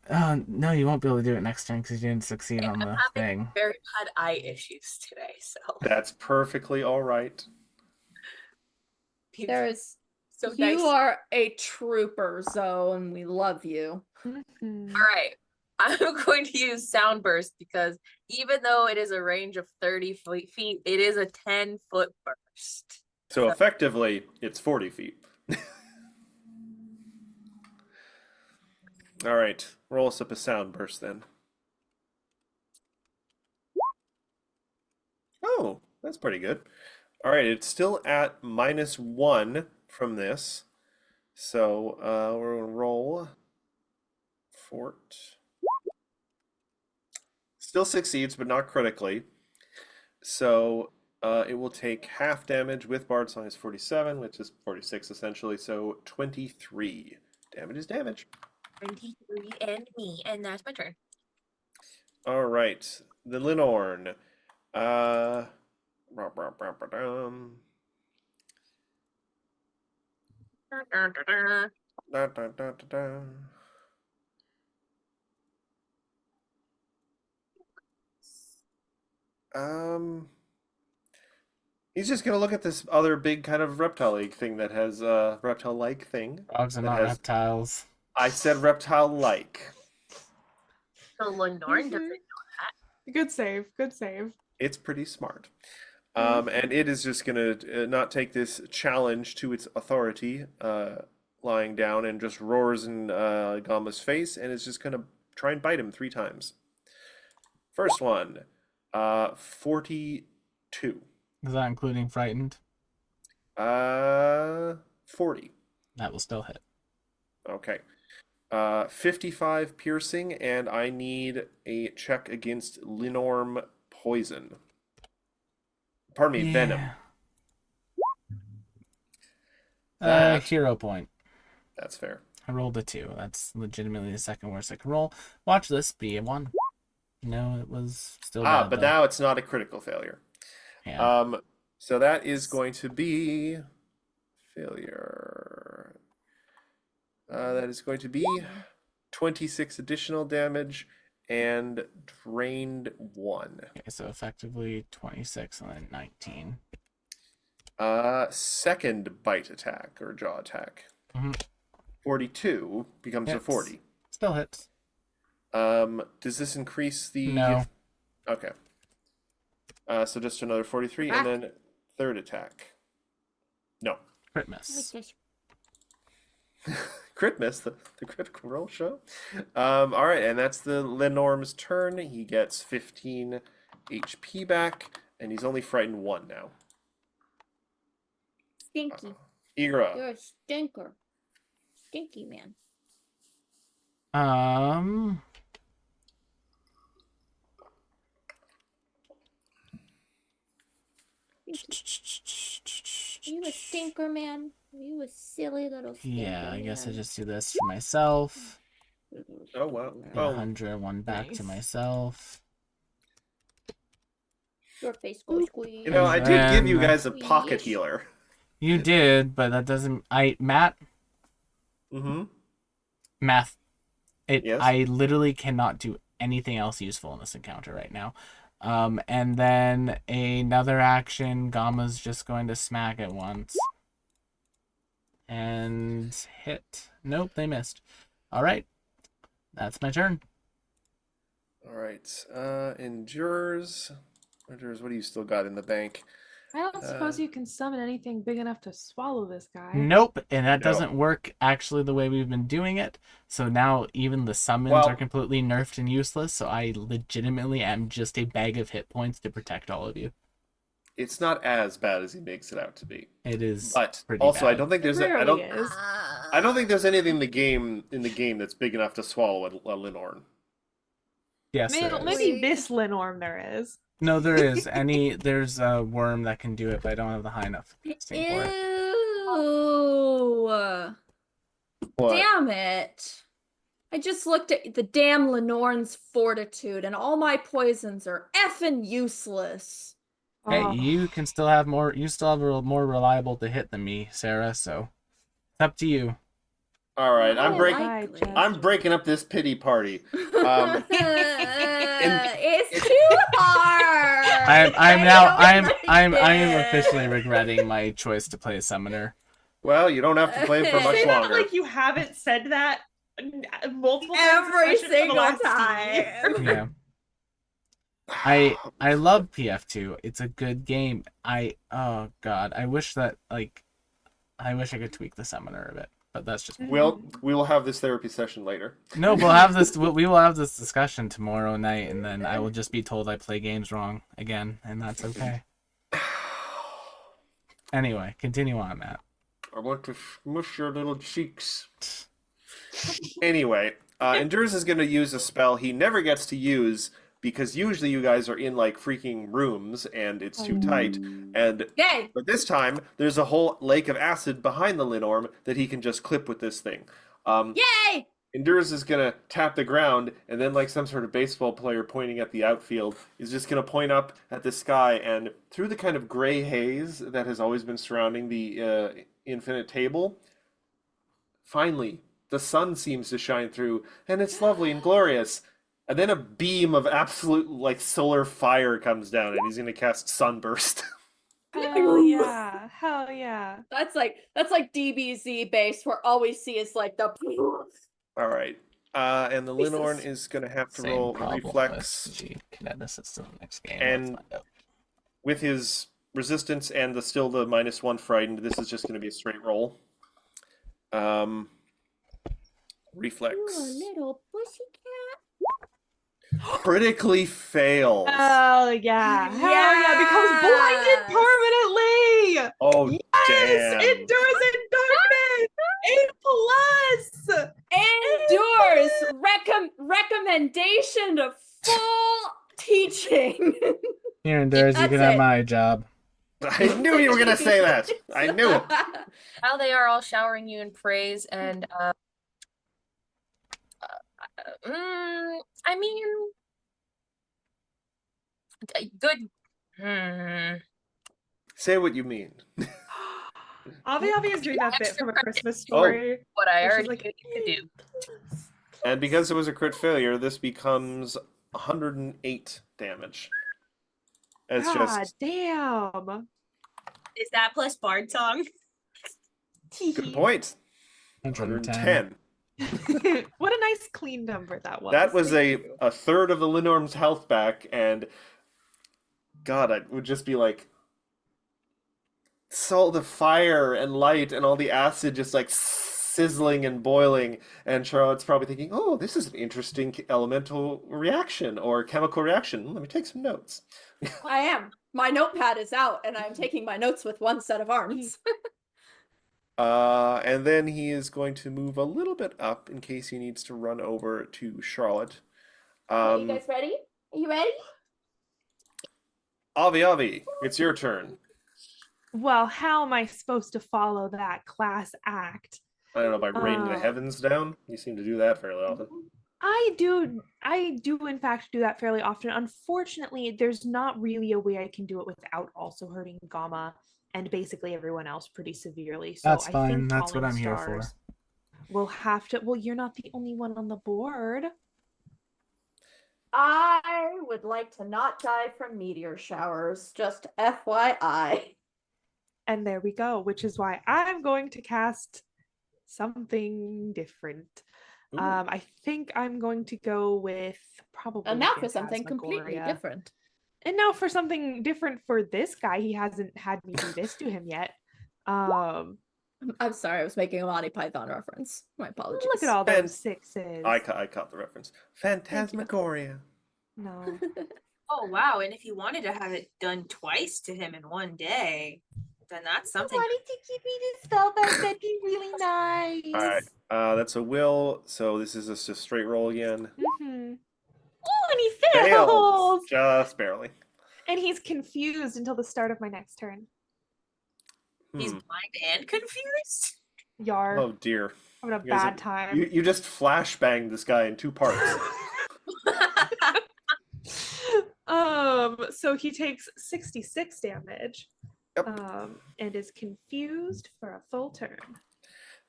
No, you won't be able to do it next turn because you didn't succeed on the thing.
Very bad eye issues today, so
That's perfectly all right.
There is.
so
You
nice.
are a trooper, Zoe, and we love you.
Mhm.
All right. I'm going to use sound burst because even though it is a range of 30 feet, it is a 10-foot burst.
So effectively, it's 40 feet. All right, roll us up a sound burst then. Oh, that's pretty good. All right, it's still at -1 from this. So we're gonna roll fort. Still succeeds, but not critically. So it will take half damage with Bard Song is 47, which is 46 essentially. So 23 damage is damage.
23 and me, and that's my turn.
All right, the Linorn. Da, da, da, da, da. He's just gonna look at this other big kind of reptile-like thing that has reptile-like thing.
Dogs are
that
not
has-
reptiles.
I said reptile-like.
So Lenore doesn't.
Good save. Good save.
It's pretty smart. And it is just gonna not take this challenge to its authority, lying down and just roars in Gamba's face, and is just gonna try and bite him 3 times. First one, 42.
Is that including frightened?
40.
That will still hit.
Okay. 55 piercing, and I need a check against Linorm poison. Pardon me, venom. That-
Hero point.
That's fair.
I rolled a 2. That's legitimately the second worst I can roll. Watch this be a 1. No, it was still bad,
But
though.
now it's not a critical failure.
Yeah.
So that is going to be failure. That is going to be 26 additional damage and drained 1.
Okay, so effectively 26 and then 19.
Second bite attack or jaw attack.
Mhm.
42 becomes a
Hits.
40.
Still hits.
Does this increase the...
No.
Okay. So just another 43, and then third attack. No.
Crit miss.
Crit miss, the critical roll show. All right, and that's the Lenorm's turn. He gets 15 HP back, and he's only frightened 1 now.
Stinky.
Igra.
You're a stinker. Stinky man. You a stinker man. You a silly little stinker.
Yeah, I guess I
man.
just do this for myself.
Oh, wow.
And
Oh,
101 back to
Nice.
myself.
Your face goes squeeze.
you know, I did give you
And,
guys a pocket
Yeesh.
healer.
You did, but that doesn't. Matt,
Mm-hmm.
math.
Yes?
I literally cannot do anything else useful in this encounter right now. And then another action. Gamma's just going to smack it once. And hit. Nope, they missed. All right. That's my turn.
All right. Endures. Endures, what do you still got in the bank?
I don't suppose you can summon anything big enough to swallow this guy.
Nope, and that
No.
doesn't work actually the way we've been doing it. So now even the summons
Well-
are completely nerfed and useless. So I legitimately am just a bag of hit points to protect all of you.
It's not as bad as he makes it out to be.
It is
But
pretty
also, I
bad.
don't think
It
there's
rarely
I
is.
don't think there's anything in the game that's big enough to swallow a Linorn.
Yes, there is.
Maybe this Linorm there is.
No, there is. There's a worm that can do it, but I don't have the high enough testing for it.
Ew.
What?
Damn it. I just looked at the damn Lenorn's fortitude, and all my poisons are effing useless.
Hey,
Oh.
you can still have more. You still have a more reliable to hit than me, Sarah. So it's up to you.
All right, I'm
Oh,
breaking.
likely.
I'm breaking up this pity party.
It's too hard.
I am officially regretting my choice to play a summoner.
Well, you don't have to play for much
Say that
longer.
like you haven't said that multiple times
Every
in session for the
single
last
time.
year.
Yeah. I love PF2. It's a good game. Oh god, I wish that I could tweak the summoner a bit, but that's just me.
Well, we will have this therapy session later.
No, we will have this discussion tomorrow night, and then I will just be told I play games wrong again, and that's okay. Anyway, continue on, Matt.
I want to smush your little cheeks. Anyway, Endures is going to use a spell he never gets to use because usually you guys are in like freaking rooms and it's too tight. And
Yay!
but this time there's a whole lake of acid behind the Linorm that he can just clip with this thing.
Yay!
Endures is going to tap the ground, and then like some sort of baseball player pointing at the outfield is just going to point up at the sky, and through the kind of gray haze that has always been surrounding the infinite table, finally the sun seems to shine through, and it's lovely and glorious. And then a beam of absolute like solar fire comes down, and he's going to cast Sunburst.
Hell yeah. Hell yeah.
That's like DBZ base where all we see is like the
All right. And the
Jesus.
Linorn is going to have to
Same
roll
problem
reflex.
with G. Kineticists in the next game.
And-
Let's find out.
With his resistance and the -1 frightened, this is just going to be a straight roll. Reflex.
Ooh, a little pussycat.
Critically fails.
Hell yeah. Hell yeah. Becomes blinded
Yes.
permanently.
Oh,
Yes.
damn.
Endures in darkness. A+.
Endures recommendation to full teaching.
Here, Endures, you
That's
can have
it.
my job.
I knew you were going to say that. I knew it.
How they are all showering you in praise and I mean good.
Say what you mean.
Avi is doing that bit from A Christmas
Oh.
Story.
What I
Which is
already
like,
knew you could do.
And because it was a crit failure, this becomes 108 damage. It's
God
just
damn.
Is that plus Bard Song?
good point.
110.
110.
What a nice clean number that was.
That was a third of the Linorm's health back, and God, I would just be like, so the fire and light and all the acid just like sizzling and boiling, and Charlotte's probably thinking, oh, this is an interesting elemental reaction or chemical reaction. Let me take some notes.
I am. My notepad is out, and I'm taking my notes with one set of arms.
And then he is going to move a little bit up in case he needs to run over to Charlotte.
Are you guys ready? Are you ready?
Avi, it's your turn.
Well, how am I supposed to follow that class act?
I don't know, by raining the
Uh,
heavens down? You seem to do that fairly often.
I do in fact do that fairly often. Unfortunately, there's not really a way I can do it without also hurting Gamma and basically everyone else pretty severely. So
That's
I
fine.
think
That's what
Falling
I'm here for.
Stars will have to. Well, you're not the only one on the board.
I would like to not die from meteor showers, just FYI.
And there we go, which is why I'm going to cast something different.
Ooh.
I think I'm going to go with probably
And now for something completely
Phantasmagoria.
different.
And now for something different for this guy. He hasn't had me do this to him yet.
I'm sorry, I was making a Monty Python reference. My apologies.
Look at all
And
those sixes.
I caught the reference. Phantasmagoria.
No.
Oh wow! And if you wanted to have it done twice to him in one day, then that's something.
to keep me to spell back. That'd be really nice.
All right. That's a will. So this is just a straight roll again.
hmm
Oh, and he
Fails.
fails.
Just barely.
And he's confused until the start of my next turn.
He's
Hmm.
blind and confused.
Yar.
Oh dear.
Having a
You guys
bad
are-
time.
You just flashbanged this guy in 2 parts.
So he takes 66 damage.
Yep.
And is confused for a full turn.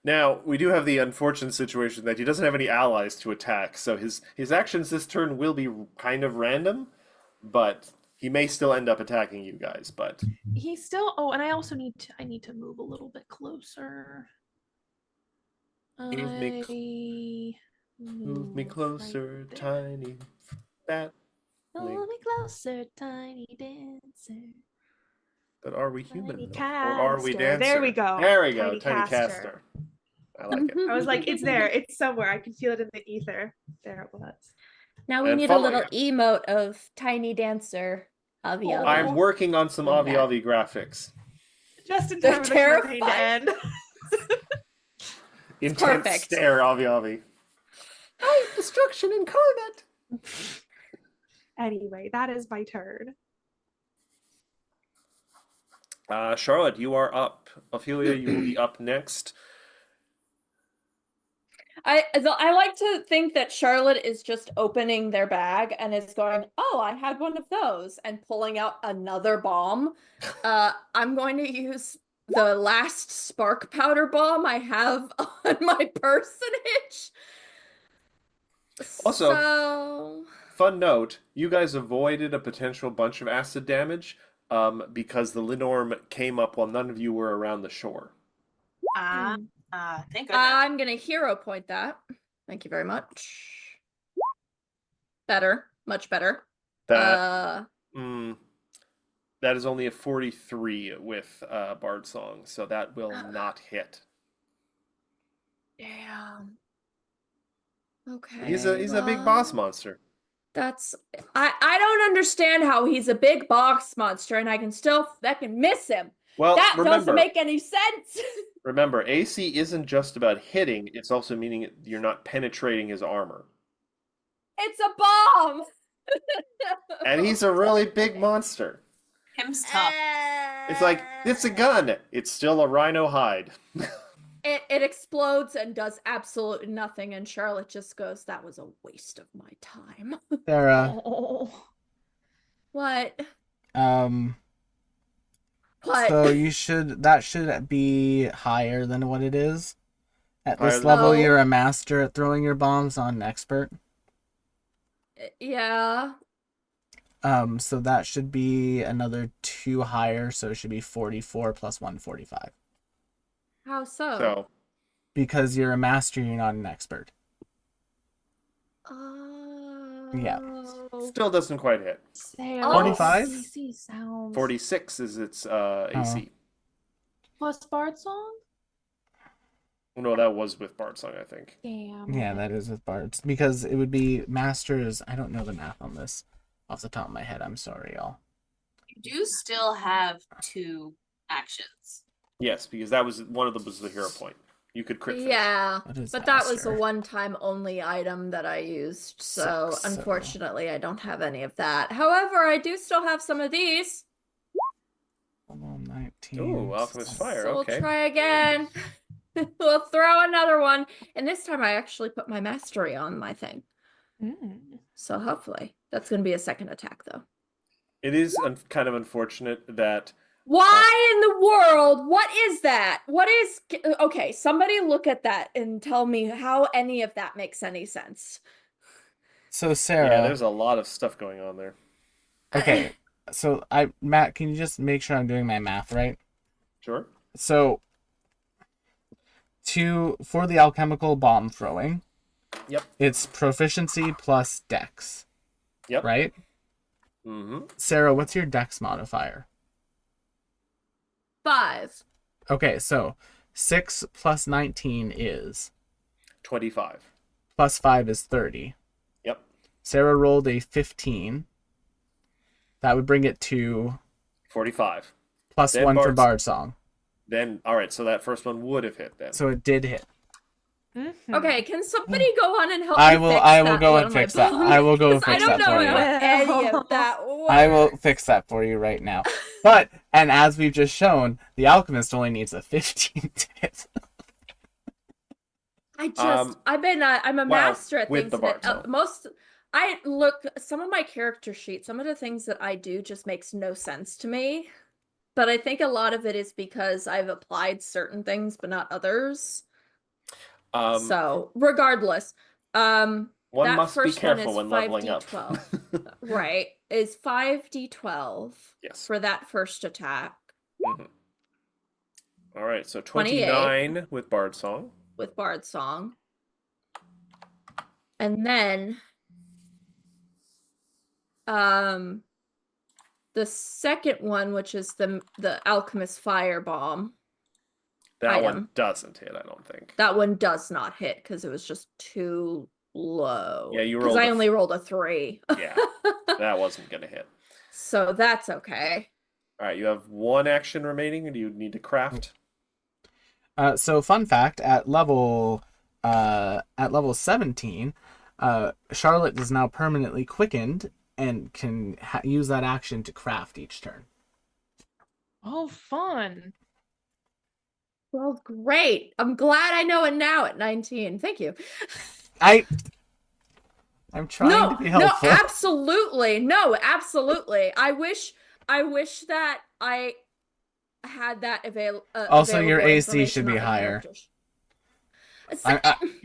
Now, we do have the unfortunate situation that he doesn't have any allies to attack, so his actions this turn will be kind of random, but he may still end up attacking you guys, but
He's still. Oh, and I also need to move a little bit closer.
Move me move me
right there.
closer, tiny fat.
Move me closer, tiny dancer.
But are we human?
Tiny
though? Or are we
caster.
dancer?
There we go.
There we go,
Tiny
tiny
caster.
caster. I like it.
I was like, it's there. It's somewhere. I can feel it in the ether. There it was.
Now we
And
need a
following
little emote of Tiny Dancer. Avi
Oh,
Avi.
I'm working on some Avi
Yeah.
Avi graphics.
Just in
They're
time for the campaign to
terrifying.
end.
Intense
perfect.
stare, Avi Avi. I am destruction incarnate.
Anyway, that is my turn.
Charlotte, you are up. Ophelia, you will be up next.
I like to think that Charlotte is just opening their bag and is going, "Oh, I had one of those," and pulling out another bomb. I'm going to use the last spark powder bomb I have on my personage.
Also-
So
Fun note, you guys avoided a potential bunch of acid damage because the Linorm came up while none of you were around the shore.
Thank goodness.
I'm gonna hero point that. Thank you very much. Better, much better.
That that is only a 43 with Bard Song, so that will not hit.
Damn. Okay.
He's a big boss
well,
monster.
That's I don't understand how he's a big boss monster and I can miss him.
Well,
That doesn't
remember,
make any sense.
remember, AC isn't just about hitting; it's also meaning you're not penetrating his armor.
It's a bomb.
And he's a really big monster.
Him's tough.
It's like it's a gun. It's still a rhino hide.
It explodes and does absolutely nothing, and Charlotte just goes, "That was a waste of my time."
Sarah,
Oh. What?
so that should be higher than what it is. At
Higher
this
than-
level,
Oh.
you're a master at throwing your bombs on expert.
Yeah.
So that should be another 2 higher, so it should be 44 plus 145.
How so?
So
Because you're a master, you're not an expert. Yeah.
Oh.
still doesn't quite hit.
Sam,
45?
CC sounds
46 is its AC.
plus Bard Song.
No, that was with Bard Song, I think.
Damn.
Yeah, that is with bards. Because it would be masters. I don't know the math on this off the top of my head. I'm sorry, y'all.
You do still have 2 actions.
Yes, because that was one of them was the hero point. You could crit finish.
Yeah,
What is
but that was a
Alistair?
one-time only item that I used, so
Sucks, so-
unfortunately I don't have any of that. However, I do still have some of these,
Level 19.
Ooh, Alchemist Fire.
so we'll
Okay.
try again. We'll throw another one, and this time I actually put my mastery on my thing, so hopefully that's gonna be a second attack though.
It is kind of unfortunate that
Why in the world? What is that? What is okay? Somebody look at that and tell me how any of that makes any sense.
So Sarah,
yeah, there's a lot of stuff going on there.
okay. So Matt, can you just make sure I'm doing my math right?
Sure.
So for the alchemical bomb throwing,
Yep.
it's proficiency plus dex,
Yep.
right?
Mm-hmm.
Sarah, what's your dex modifier?
5.
Okay, so 6 plus 19 is
25.
plus 5 is 30.
Yep.
Sarah rolled a 15. That would bring it to
45.
plus
Then
1 for
Bard's-
Bard Song.
Then, all right, so that first one would have hit then.
So it did hit.
Okay, can somebody go on and help
I
me
will
fix
I will
that
go
one
and
on my
fix that.
phone?
I will go and
'Cause I
fix
don't
that
know
for you.
how any of that
I will
works.
fix that for you right now. But and as we've just shown, the alchemist only needs a 15 to hit.
I'm a master at
with
things.
the
And
Bard Song.
some of my character sheets, some of the things that I do just makes no sense to me. But I think a lot of it is because I've applied certain things, but not others. So regardless,
one
that
must be
first one
careful
is
when leveling up.
5d12. Right, is 5d12
Yes.
for that first attack
Mhm. All right, so
28.
29 with Bard Song.
with Bard Song. And then the second one, which is the Alchemist Firebomb,
That one
Item.
doesn't hit, I don't think.
that one does not hit because it was just too low.
Yeah, you
because
rolled
I
a
only rolled a 3.
Yeah, that wasn't going to hit.
So that's okay.
All right, you have one action remaining, and you need to craft.
So fun fact, at level 17, Charlotte is now permanently quickened and can use that action to craft each turn.
Oh, fun.
Well, great. I'm glad I know it now at 19. Thank you.
I'm trying to be helpful.
No, absolutely. No, absolutely. I wish that I had that
Also, your
available
AC should be
information on the
higher.
characters.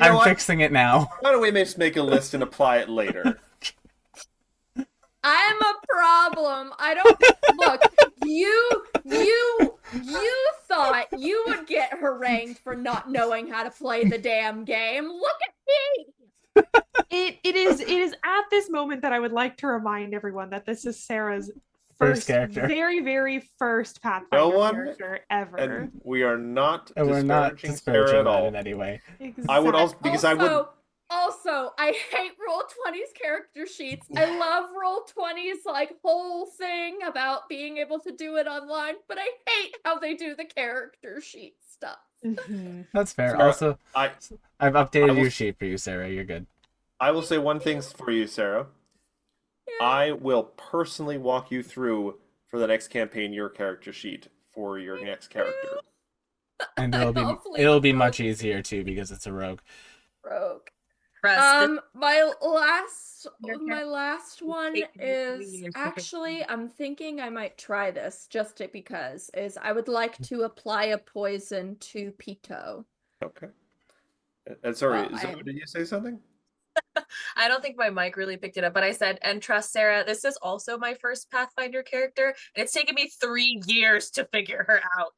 I'm
what?
fixing it now.
Why don't we just make a list and apply it later?
I'm a problem. I don't look. You thought you would get harangued for not knowing how to play the damn game. Look at me.
It is at this moment that I would like to remind everyone that this is Sarah's
First character.
very, very first Pathfinder
one-
character ever.
And we are not
And we're not
disparaging Sarah
disparaging
at
that
all.
in any way.
I would also, because I would.
Also, I hate Roll20's character sheets. I love Roll20's like whole thing about being able to do it online, but I hate how they do the character sheet stuff.
Mhm.
That's fair.
Sarah,
Also,
I
I've updated
will-
your sheet for you, Sarah. You're good.
I will say one thing for you, Sarah.
Yeah.
I will personally walk you through for the next campaign your character sheet for your next character.
And
Hopefully
it'll be
rogue.
much easier too because it's a rogue.
Rogue.
Russ,
My
Your
last one
Take me
is
years to
actually I'm thinking I might try this just because is I would like to apply a poison to Pito.
Okay. And sorry,
Well,
Zoe, did you say something?
I don't think my mic really picked it up, but I said, and trust Sarah, this is also my first Pathfinder character, and it's taken me 3 years to figure her out.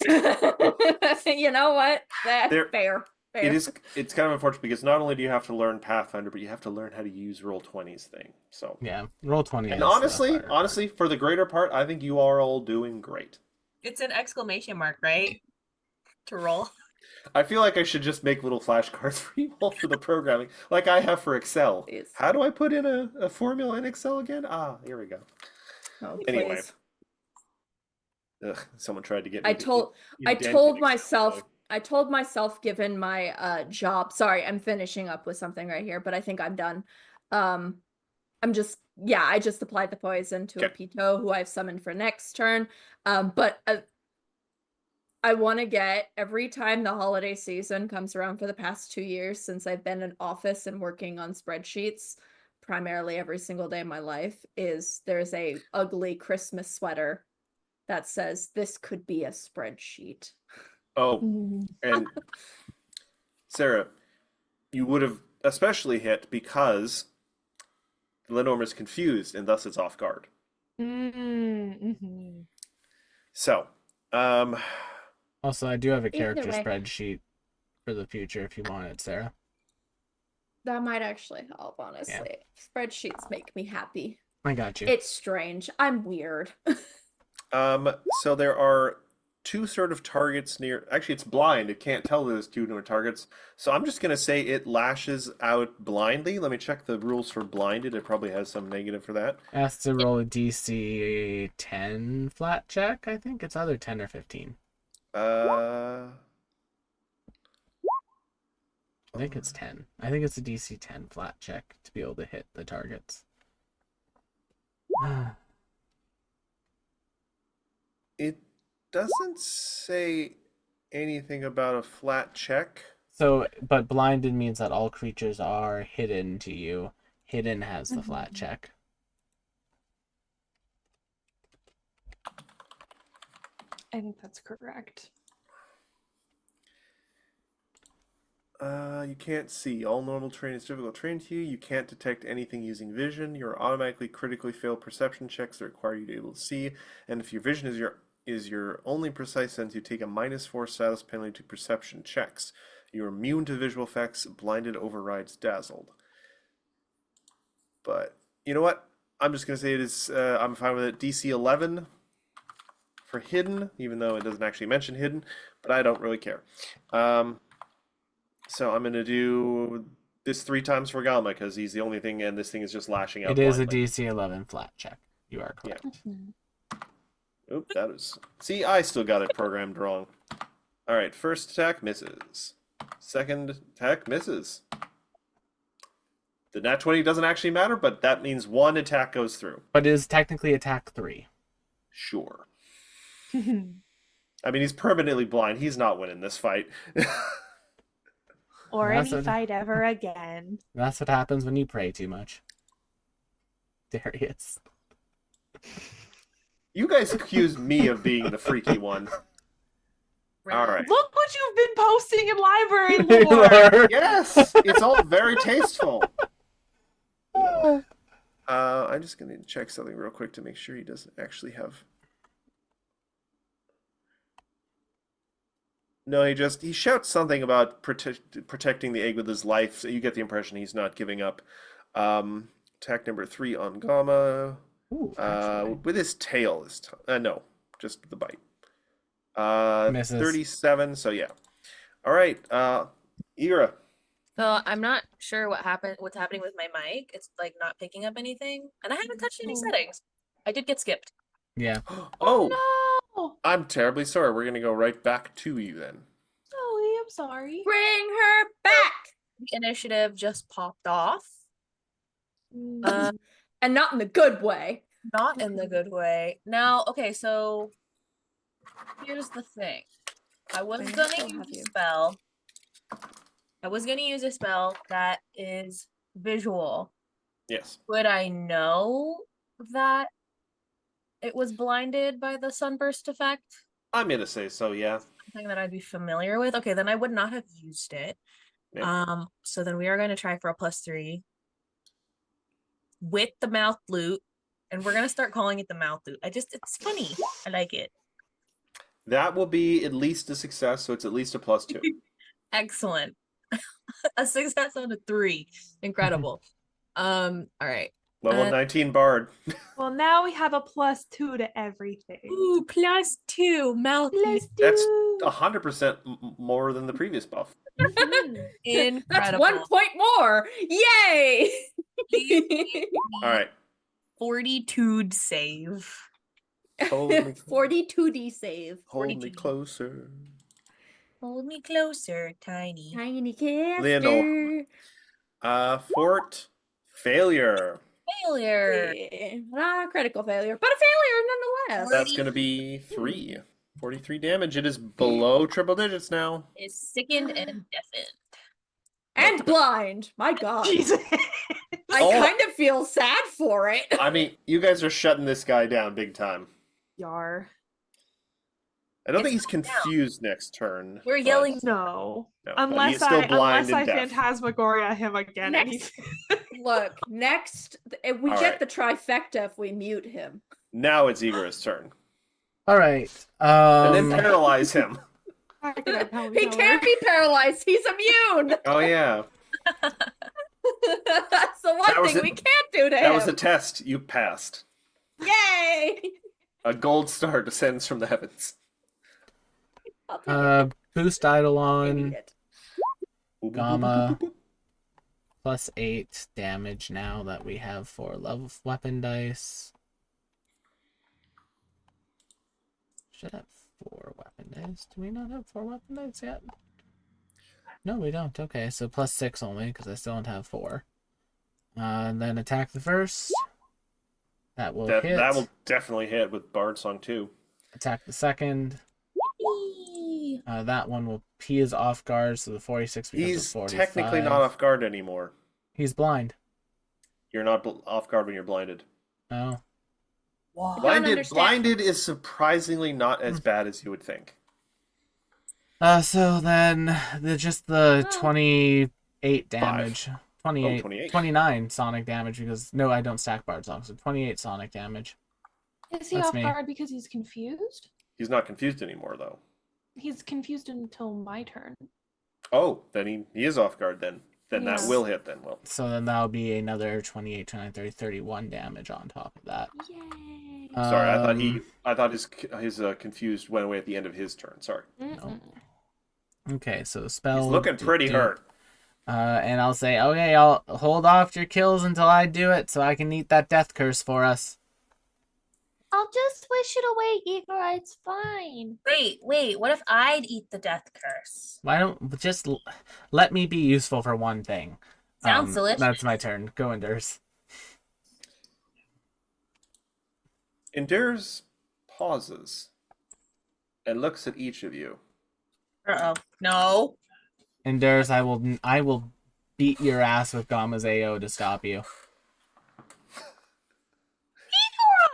You know what? That's
There-
fair.
It's kind of unfortunate because not only do you have to learn Pathfinder, but you have to learn how to use Roll20's thing. So
Yeah, roll 20.
and
is the harder.
honestly, for the greater part, I think you are all doing great.
It's an exclamation mark, right? To roll.
I feel like I should just make little flashcards for you all for the programming, like I have for Excel.
Please.
How do I put in a formula in Excel again? Ah, here we go.
Oh,
Anyway.
please.
Ugh, someone tried to get me.
I
to
told
eat
I
Dante's
told
Excel
myself
bug.
I told myself given my job. Sorry, I'm finishing up with something right here, but I think I'm done. I'm just yeah, I just applied the poison to a
Okay.
Pito who I've summoned for next turn. But I want to get every time the holiday season comes around for the past 2 years since I've been in office and working on spreadsheets primarily every single day of my life is there's a ugly Christmas sweater that says this could be a spreadsheet.
Oh, and Sarah, you would have especially hit because Lenormand is confused and thus it's off guard.
Mm-hmm.
So,
Also, I do have a
Either
character
way.
spreadsheet for the future if you want it, Sarah.
That might actually help, honestly. Spreadsheets make me happy.
I got you.
It's strange. I'm weird.
so there are two sort of targets near. Actually, it's blind. It can't tell there's two near targets. So I'm just gonna say it lashes out blindly. Let me check the rules for blinded. It probably has some negative for that.
Has to roll a DC 10 flat check, I think. It's either 10 or 15. I think it's 10. I think it's a DC 10 flat check to be able to hit the targets.
It doesn't say anything about a flat check.
So, but blinded means that all creatures are hidden to you. Hidden has the flat check.
I think that's correct.
You can't see. All normal terrain is difficult terrain to you. You can't detect anything using vision. You're automatically critically fail perception checks that require you to be able to see. And if your vision is your only precise sense, you take a -4 status penalty to perception checks. You're immune to visual effects. Blinded overrides dazzled. But you know what? I'm just gonna say it is. I'm fine with it. DC 11 for hidden, even though it doesn't actually mention hidden. But I don't really care. So I'm gonna do this 3 times for Galma because he's the only thing, and this thing is just lashing out.
It is a
blindly.
DC 11 flat check. You are correct.
Oop, that is. See, I still got it programmed wrong. All right, first attack misses. Second attack misses. The nat 20 doesn't actually matter, but that means one attack goes through.
But it is technically attack 3.
Sure. I mean, he's permanently blind. He's not winning this fight.
Or
That's
any
what-
fight ever again.
That's what happens when you pray too much. Darius.
You guys accused me of being the freaky one. All right.
Look what you've been posting in library lore.
Yes, it's all very tasteful. I'm just gonna check something real quick to make sure he doesn't actually have. No, he shouts something about protecting the egg with his life. So you get the impression he's not giving up. Attack number 3 on Gamma.
Ooh, actually.
With his tail this time. No, just the bite.
Misses.
37. So yeah. All right. Ira.
So I'm not sure what's happening with my mic. It's like not picking up anything. And I haven't touched any settings. I did get skipped.
Yeah.
Oh,
No,
I'm terribly sorry. We're gonna go right back to you then.
Zoe, I'm sorry.
Bring her back.
The initiative just popped off.
Mm.
And not in the good way.
Not in the good way. Now, okay, so here's the thing. I was
I
gonna
still
use
have
a
you.
spell. I was gonna use a spell that is visual.
Yes.
Would I know that it was blinded by the sunburst effect?
I'm gonna say so. Yeah.
Something that I'd be familiar with. Okay, then I would not have used it.
Yeah.
So then we are going to try for a +3 with the mouth loot, and we're going to start calling it the mouth loot. It's funny. I like it.
That will be at least a success, so it's at least a +2.
Excellent. A success on a 3. Incredible. All right.
Level 19 Bard.
Well, now we have a +2 to everything.
Ooh, +2 mouth loot.
That's
+2.
100% more than the previous buff.
Mhm.
Incredible.
That's 1 point more. Yay!
All right.
42 save.
Hold me,
42D save.
hold me
42.
closer.
Hold me closer, Tiny.
Tiny caster.
Lionel. Fort failure.
Failure.
Not a critical failure, but a failure nonetheless.
That's going to be 3. 43 damage. It is below triple digits now.
Is sickened and deafened.
And blind. My God.
Jesus.
I
Oh.
kind of feel sad for it.
I mean, you guys are shutting this guy down big time.
Yar.
I don't
It's
think he's
not down.
confused next turn.
We're
but-
yelling.
No.
No, but
Unless
he's still blind
I
and deaf.
phantasmagoria him again. and
Next-
he's-
Look, next, we
All
get
right.
the trifecta if we mute him.
Now it's Igor's turn.
All right.
And then paralyze him.
I can have Helen
He
Keller.
can't be paralyzed. He's immune.
Oh, yeah.
That's the one
That was
thing
it.
we can't do to
That
him.
was a test. You passed.
Yay!
A gold star descends from the heavens.
I'll take it.
Boost
I need
Eidolon
it.
Gamma. +8 damage now that we have 4 level weapon dice. Should have 4 weapon dice. Do we not have 4 weapon dice yet? No, we don't. Okay, so +6 only because I still don't have 4. And then attack the first. That will hit.
That will definitely hit with Bard Song 2.
Attack the second.
Whee!
That one will. He is off guard, so the 46 becomes
He's
a 45.
technically not off guard anymore.
He's blind.
You're not off guard when you're blinded.
Oh.
Wow.
understand.
Blinded is surprisingly not as bad as you would think.
So then just the
Oh.
28 damage. 28,
28.
29 sonic damage because no, I don't stack bard songs. So 28 sonic damage.
Is he
That's
off
me.
guard because he's confused?
He's not confused anymore, though.
He's confused until my turn.
Oh, then he is off guard then. Then that
Yeah.
will hit then. Well,
So then that'll be another 28, 29, 30, 31 damage on top of that.
Yay.
sorry, I thought his confused went away at the end of his turn. Sorry.
Mm-mm.
Okay, so spell.
He's looking pretty hurt.
And I'll say, okay, I'll hold off your kills until I do it so I can eat that death curse for us.
I'll just wish it away, Igor. It's fine.
Wait, what if I'd eat the death curse?
Why don't just let me be useful for one thing?
Sounds delicious.
That's my turn. Go Enders.
Endures pauses and looks at each of you.
Uh-oh. No.
Enders, I will beat your ass with Gamma's AO to stop you.
Igor,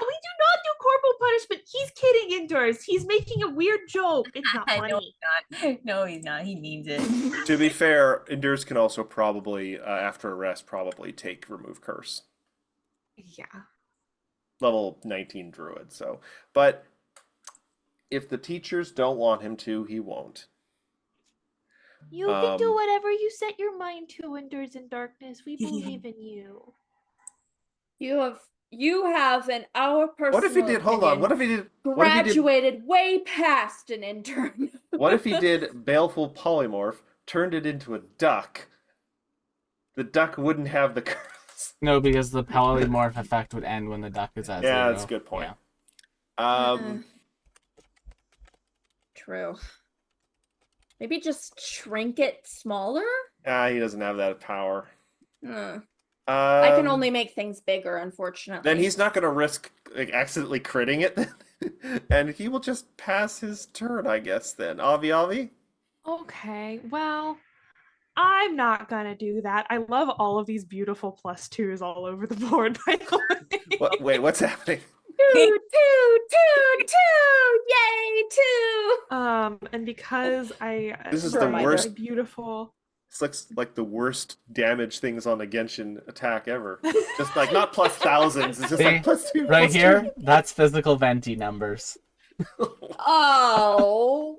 we do not do corporal punishment. He's kidding indoors. He's making a weird joke. It's not
No,
funny.
he's not. No, he's not. He means it.
To be fair, Endures can also probably, after a rest, probably take Remove Curse.
Yeah.
Level 19 Druid, so. But if the teachers don't want him to, he won't.
You can do
Um,
whatever you set your mind to, Endures in Darkness. We believe in you.
You have an our personal
What if he did, hold on,
opinion,
what if he did,
graduated way past an intern.
what if he did Baleful Polymorph, turned it into a duck? The duck wouldn't have the curse.
No, because the polymorph effect would end when the duck is at 0.
Yeah, that's a good point.
Yeah.
True. Maybe just shrink it smaller?
He doesn't have that power.
I can only make things bigger, unfortunately.
Then he's not going to risk accidentally critting it, then. And he will just pass his turn, I guess, then. Avi?
Okay, well, I'm not gonna do that. I love all of these beautiful +2s all over the board, by the way.
Wait, what's happening?
Two, yay, two.
And because I
This is
the
my
worst-
beautiful.
This looks like the worst damage things on a Genshin attack ever. Just like, not plus thousands, it's just like +2.
Right
+2.
here, that's physical venti numbers.
Oh.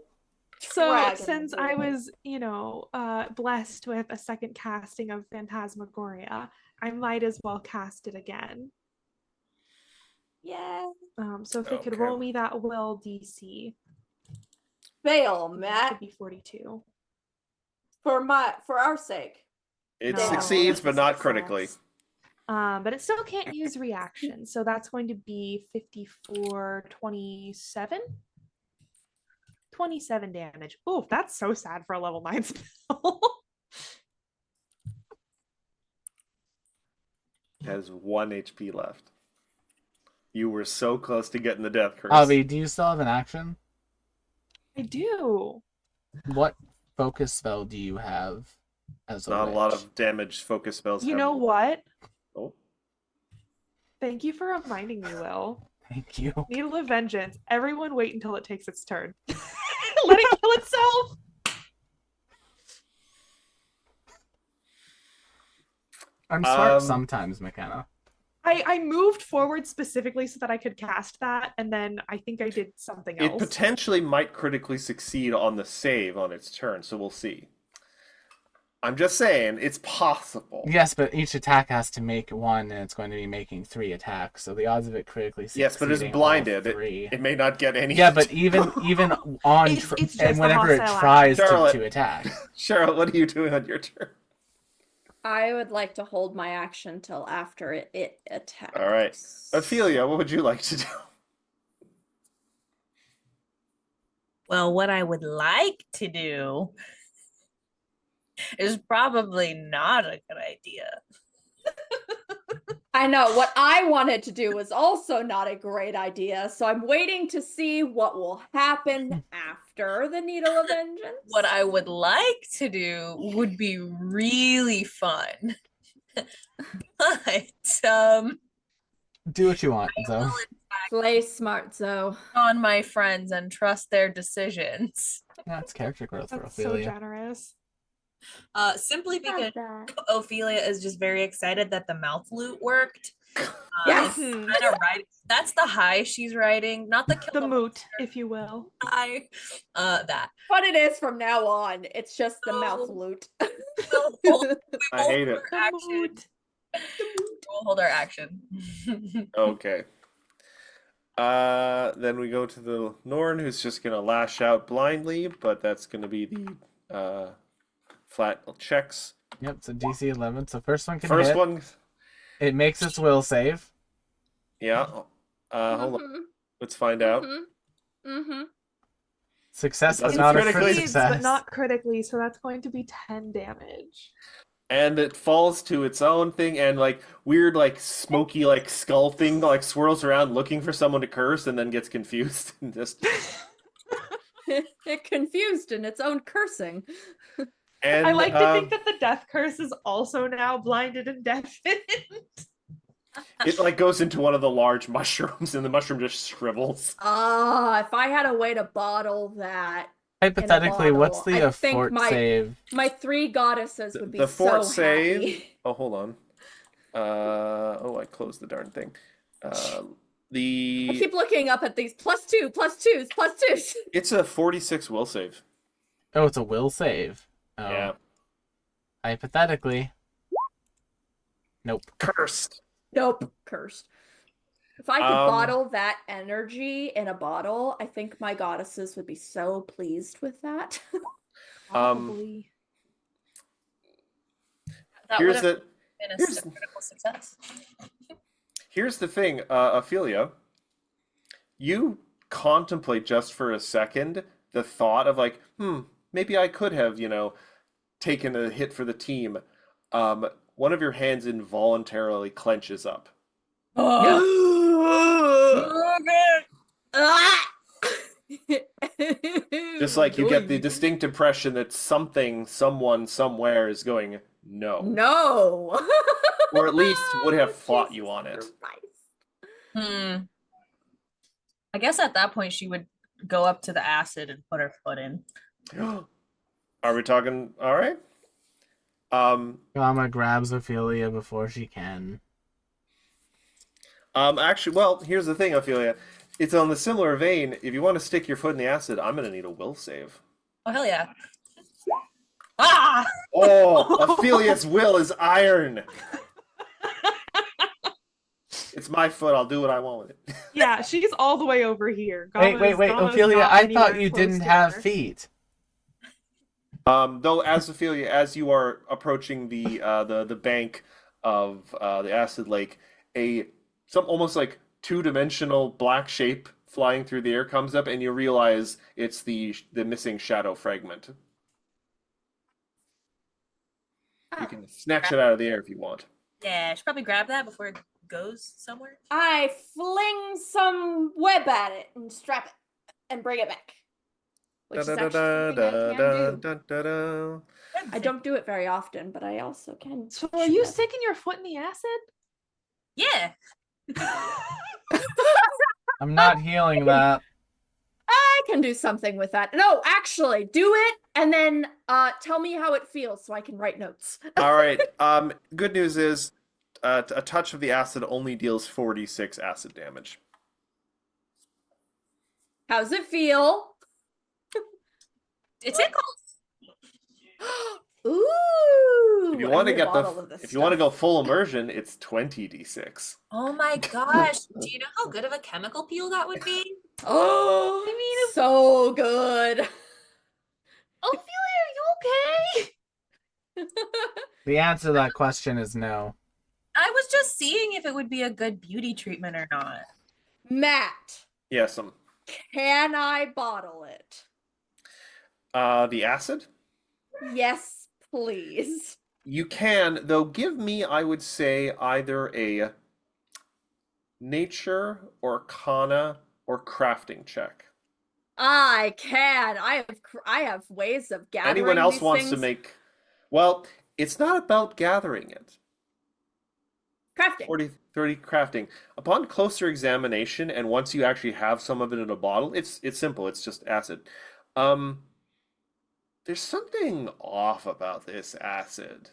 So
Dragon
since I
Ball.
was, blessed with a second casting of Phantasmagoria, I might as well cast it again.
Yeah.
So if they could
Okay.
roll me that will DC,
Fail,
it
Matt.
should be 42.
For our sake.
It
No,
succeeds,
it's
but not
success.
critically.
But it still can't use reaction. So that's going to be 54, 27. 27 damage. Oh, that's so sad for a level 9 spell.
It has 1 HP left. You were so close to getting the death curse.
Avi, do you still have an action?
I do.
What focus spell do you have as a
Not a lot
witch?
of damage focus spells.
You
have-
know what?
Oh.
Thank you for reminding me, Will.
Thank you.
Needle of Vengeance. Everyone wait until it takes its turn. Let it kill itself.
I'm smart
Um,
sometimes, McKenna.
I moved forward specifically so that I could cast that, and then I think I did something
It
else.
potentially might critically succeed on the save on its turn, so we'll see. I'm just saying, it's possible.
Yes, but each attack has to make one, and it's going to be making 3 attacks. So the odds of it critically succeeding
Yes, but it's
all
blinded.
3.
It may not get any.
Yeah, but even on
It's just
and
a
whenever it
hostile
tries
Charlotte.
to attack.
Cheryl, what are you doing on your turn?
I would like to hold my action till after it attacks.
All right. Ophelia, what would you like to do?
Well, what I would like to do is probably not a good idea.
I know what I wanted to do was also not a great idea, so I'm waiting to see what will happen after the Needle of Vengeance.
What I would like to do would be really fun. But
Do what you want,
I
Zoe.
will
Play smart, Zoe.
on my friends and trust their decisions.
Yeah, it's character growth for
That's so
Ophelia.
generous.
Simply because Ophelia is just very excited that the mouth loot worked.
Yes.
It's kinda right. That's the high she's riding, not the kill
The
the
moot, if you will.
high. That.
What it is from now on, it's just the mouth
Oh.
loot.
We'll hold,
I hate it.
our
The
action.
moot.
We'll hold our action.
Okay. Then we go to the Norn, who's just gonna lash out blindly, but that's gonna be the flat checks.
Yep, so DC 11. So first one can
First
hit.
one,
It makes its will save.
yeah. Hold on. Let's find out.
Mm-hmm.
Success,
It
but
doesn't
not a
critically
crit
Succeeds,
success.
but not critically, so that's going to be 10 damage.
And it falls to its own thing, and like weird, like smoky, like skull thing, like swirls around looking for someone to curse, and then gets confused and just.
It confused in its own cursing.
And
I like to think that the death curse is also now blinded and deafened.
it like goes into one of the large mushrooms, and the mushroom just shrivels.
If I had a way to bottle that,
Hypothetically, what's
bottle,
the
I think
fort
my-
save?
my 3 goddesses would be
The fort
so
save.
happy.
Oh, hold on. I closed the darn thing.
I
The
keep looking up at these +2, +2s, +2s.
it's a 46 will save.
Oh, it's a will save. Oh.
Yeah,
Hypothetically. Nope.
cursed.
Nope, cursed. If I could
Um,
bottle that energy in a bottle, I think my goddesses would be so pleased with that.
Probably.
That would
Here's
have
the
been a
here's-
critical success.
here's the thing, Ophelia. You contemplate just for a second the thought of like, maybe I could have, taken a hit for the team. One of your hands involuntarily clenches up. Just like you get the distinct impression that something, someone, somewhere is going, no.
No.
Or at least would have fought you on it.
Jesus Christ.
I guess at that point she would go up to the acid and put her foot in.
Are we talking? All right.
Gamma grabs Ophelia before she can.
Actually, well, here's the thing, Ophelia. It's on the similar vein. If you want to stick your foot in the acid, I'm going to need a will save.
Oh hell yeah! Ah!
Oh, Ophelia's will is iron. It's my foot. I'll do what I want with it.
Yeah, she's all the way over here.
Wait,
Gamma's
Ophelia,
not
I
anywhere
thought you
close
didn't
to
have
her.
feet.
Though, as Ophelia, as you are approaching the bank, of the acid lake, some almost like two-dimensional black shape flying through the air comes up, and you realize it's the missing shadow fragment. You can snatch it out of the air if you want.
Yeah, I should probably grab that before it goes somewhere.
I fling some web at it and strap it and bring it back. Which is actually something I can do. I don't do it very often, but I also can.
So are you sticking your foot in the acid?
Yeah.
I'm not healing that.
I can do something with that. No, actually, do it and then tell me how it feels so I can write notes.
All right. Good news is a touch of the acid only deals 46 acid damage.
How's it feel?
It tickles.
Ooh.
If you
I
want to
need a
get
bottle of this
if you want to
stuff.
go full immersion, it's 20d6.
Oh my gosh. Do you know how good of a chemical peel that would be?
Oh, I mean, so good.
Ophelia, are you okay?
The answer to that question is no.
I was just seeing if it would be a good beauty treatment or not.
Matt,
Yes,
can I bottle it?
the acid?
Yes, please.
You can, though give me, I would say, either a nature or arcana or crafting check.
I can. I have ways of gathering
Anyone else
these
wants to
things.
make... Well, it's not about gathering it.
Crafting.
30 crafting. Upon closer examination, and once you actually have some of it in a bottle, it's simple. It's just acid. There's something off about this acid.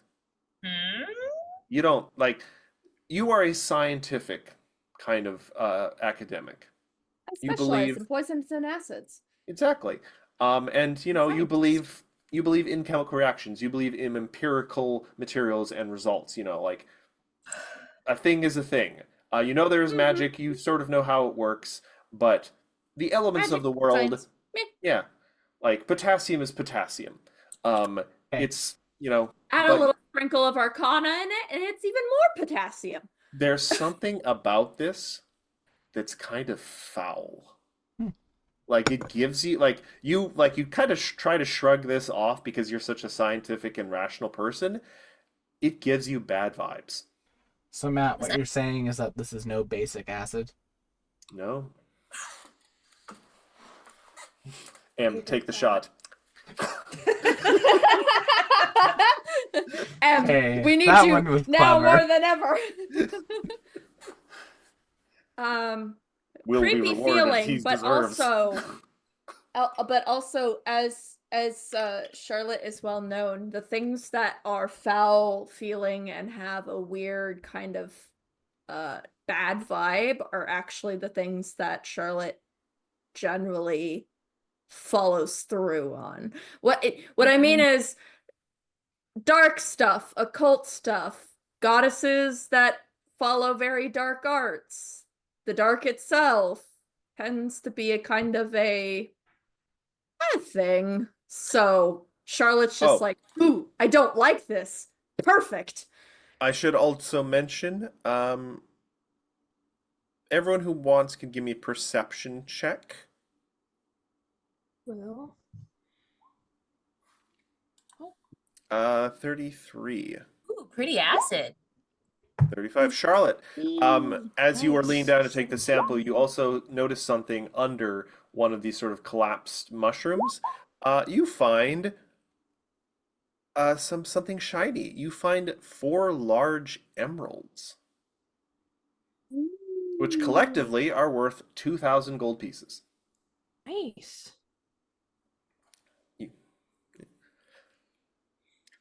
You don't like. You are a scientific kind of academic.
I
You
specialize
believe
in poisons and acids.
exactly. And you know you
Scientist.
believe in chemical reactions. You believe in empirical materials and results. You know, like a thing is a thing. You know there is magic. You sort of know how it works, but the elements of
Magic,
the world,
science. Meh.
yeah, like potassium is potassium. It's
Add a
but
little sprinkle of arcana in it, and it's even more potassium.
there's something about this that's kind of foul. Like it gives you you kind of try to shrug this off because you're such a scientific and rational person. It gives you bad vibes.
So Matt, what you're saying is that this is no basic acid?
No. Take the shot.
Hey,
we need
that
you
one was
now
clever.
more than ever.
Will be
Creepy
rewarded as he
feeling, but
deserves.
also, as Charlotte is well known, the things that are foul feeling and have a weird kind of bad vibe are actually the things that Charlotte generally follows through on. What I mean is dark stuff, occult stuff, goddesses that follow very dark arts. The dark itself tends to be a kind of a thing. So Charlotte's just like, ooh, I don't like this. Perfect.
I should also mention, everyone who wants can give me a perception check.
Well,
33.
Ooh, pretty acid.
35. Charlotte, as you are leaning down to take the
Nice.
sample, you also notice something under one of these sort of collapsed mushrooms. You find something shiny. You find 4 large emeralds, which collectively are worth 2,000 gold pieces.
nice.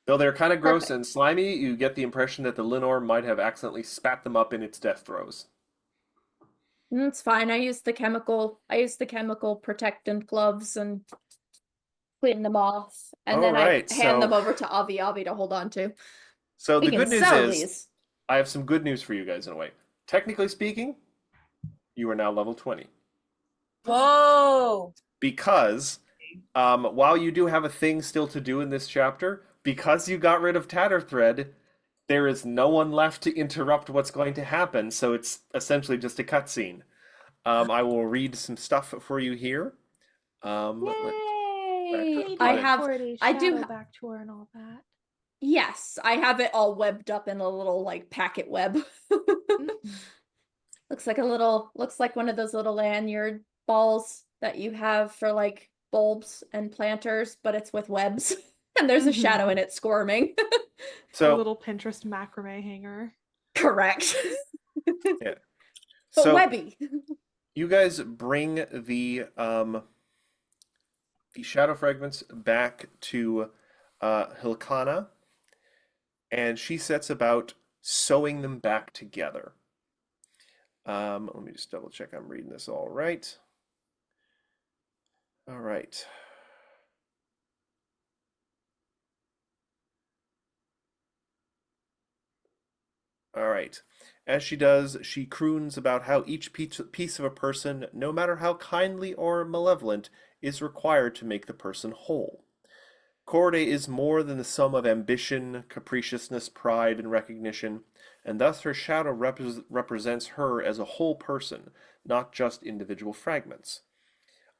Though they're kind of gross and slimy, you get the impression that the Linor might have accidentally spat them up in its death throes.
It's fine. I use the chemical protectant gloves and clean them off. And then
Alright,
I hand them
so-
over to Avi to hold on to.
So
We
the
can
good news
sell
is,
these.
I have some good news for you guys in a way. Technically speaking, you are now level 20.
Whoa.
Because while you do have a thing still to do in this chapter, because you got rid of Tatterthread, there is no one left to interrupt what's going to happen, so it's essentially just a cutscene. I will read some stuff for you here.
Yay!
I have-
I do
shadow
ha-
back tour and all that.
Yes, I have it all webbed up in a little like packet web. Looks like one of those little lanyard balls that you have for like bulbs and planters, but it's with webs. And there's a shadow in it squirming.
A
So,
little Pinterest macrame hanger.
Correct.
yeah.
But
So
webby.
you guys bring the shadow fragments back to Hilkana, and she sets about sewing them back together. Let me just double check I'm reading this all right. All right. All right. As she does, she croons about how each piece of a person, no matter how kindly or malevolent, is required to make the person whole. Corday is more than the sum of ambition, capriciousness, pride, and recognition, and thus her shadow represents her as a whole person, not just individual fragments.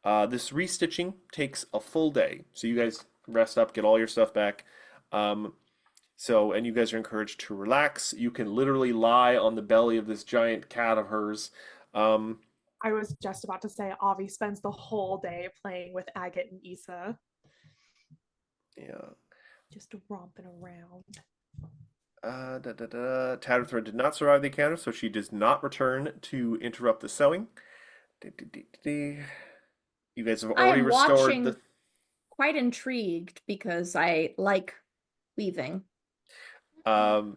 This restitching takes a full day, so you guys rest up, get all your stuff back. And you guys are encouraged to relax. You can literally lie on the belly of this giant cat of hers.
I was just about to say, Avi spends the whole day playing with Agate and Issa.
Yeah.
Just romping around.
Tatterthread did not survive the encounter, so she does not return to interrupt the sewing. You guys have
I
already
am
restored
watching
the.
quite intrigued because I like weaving.
And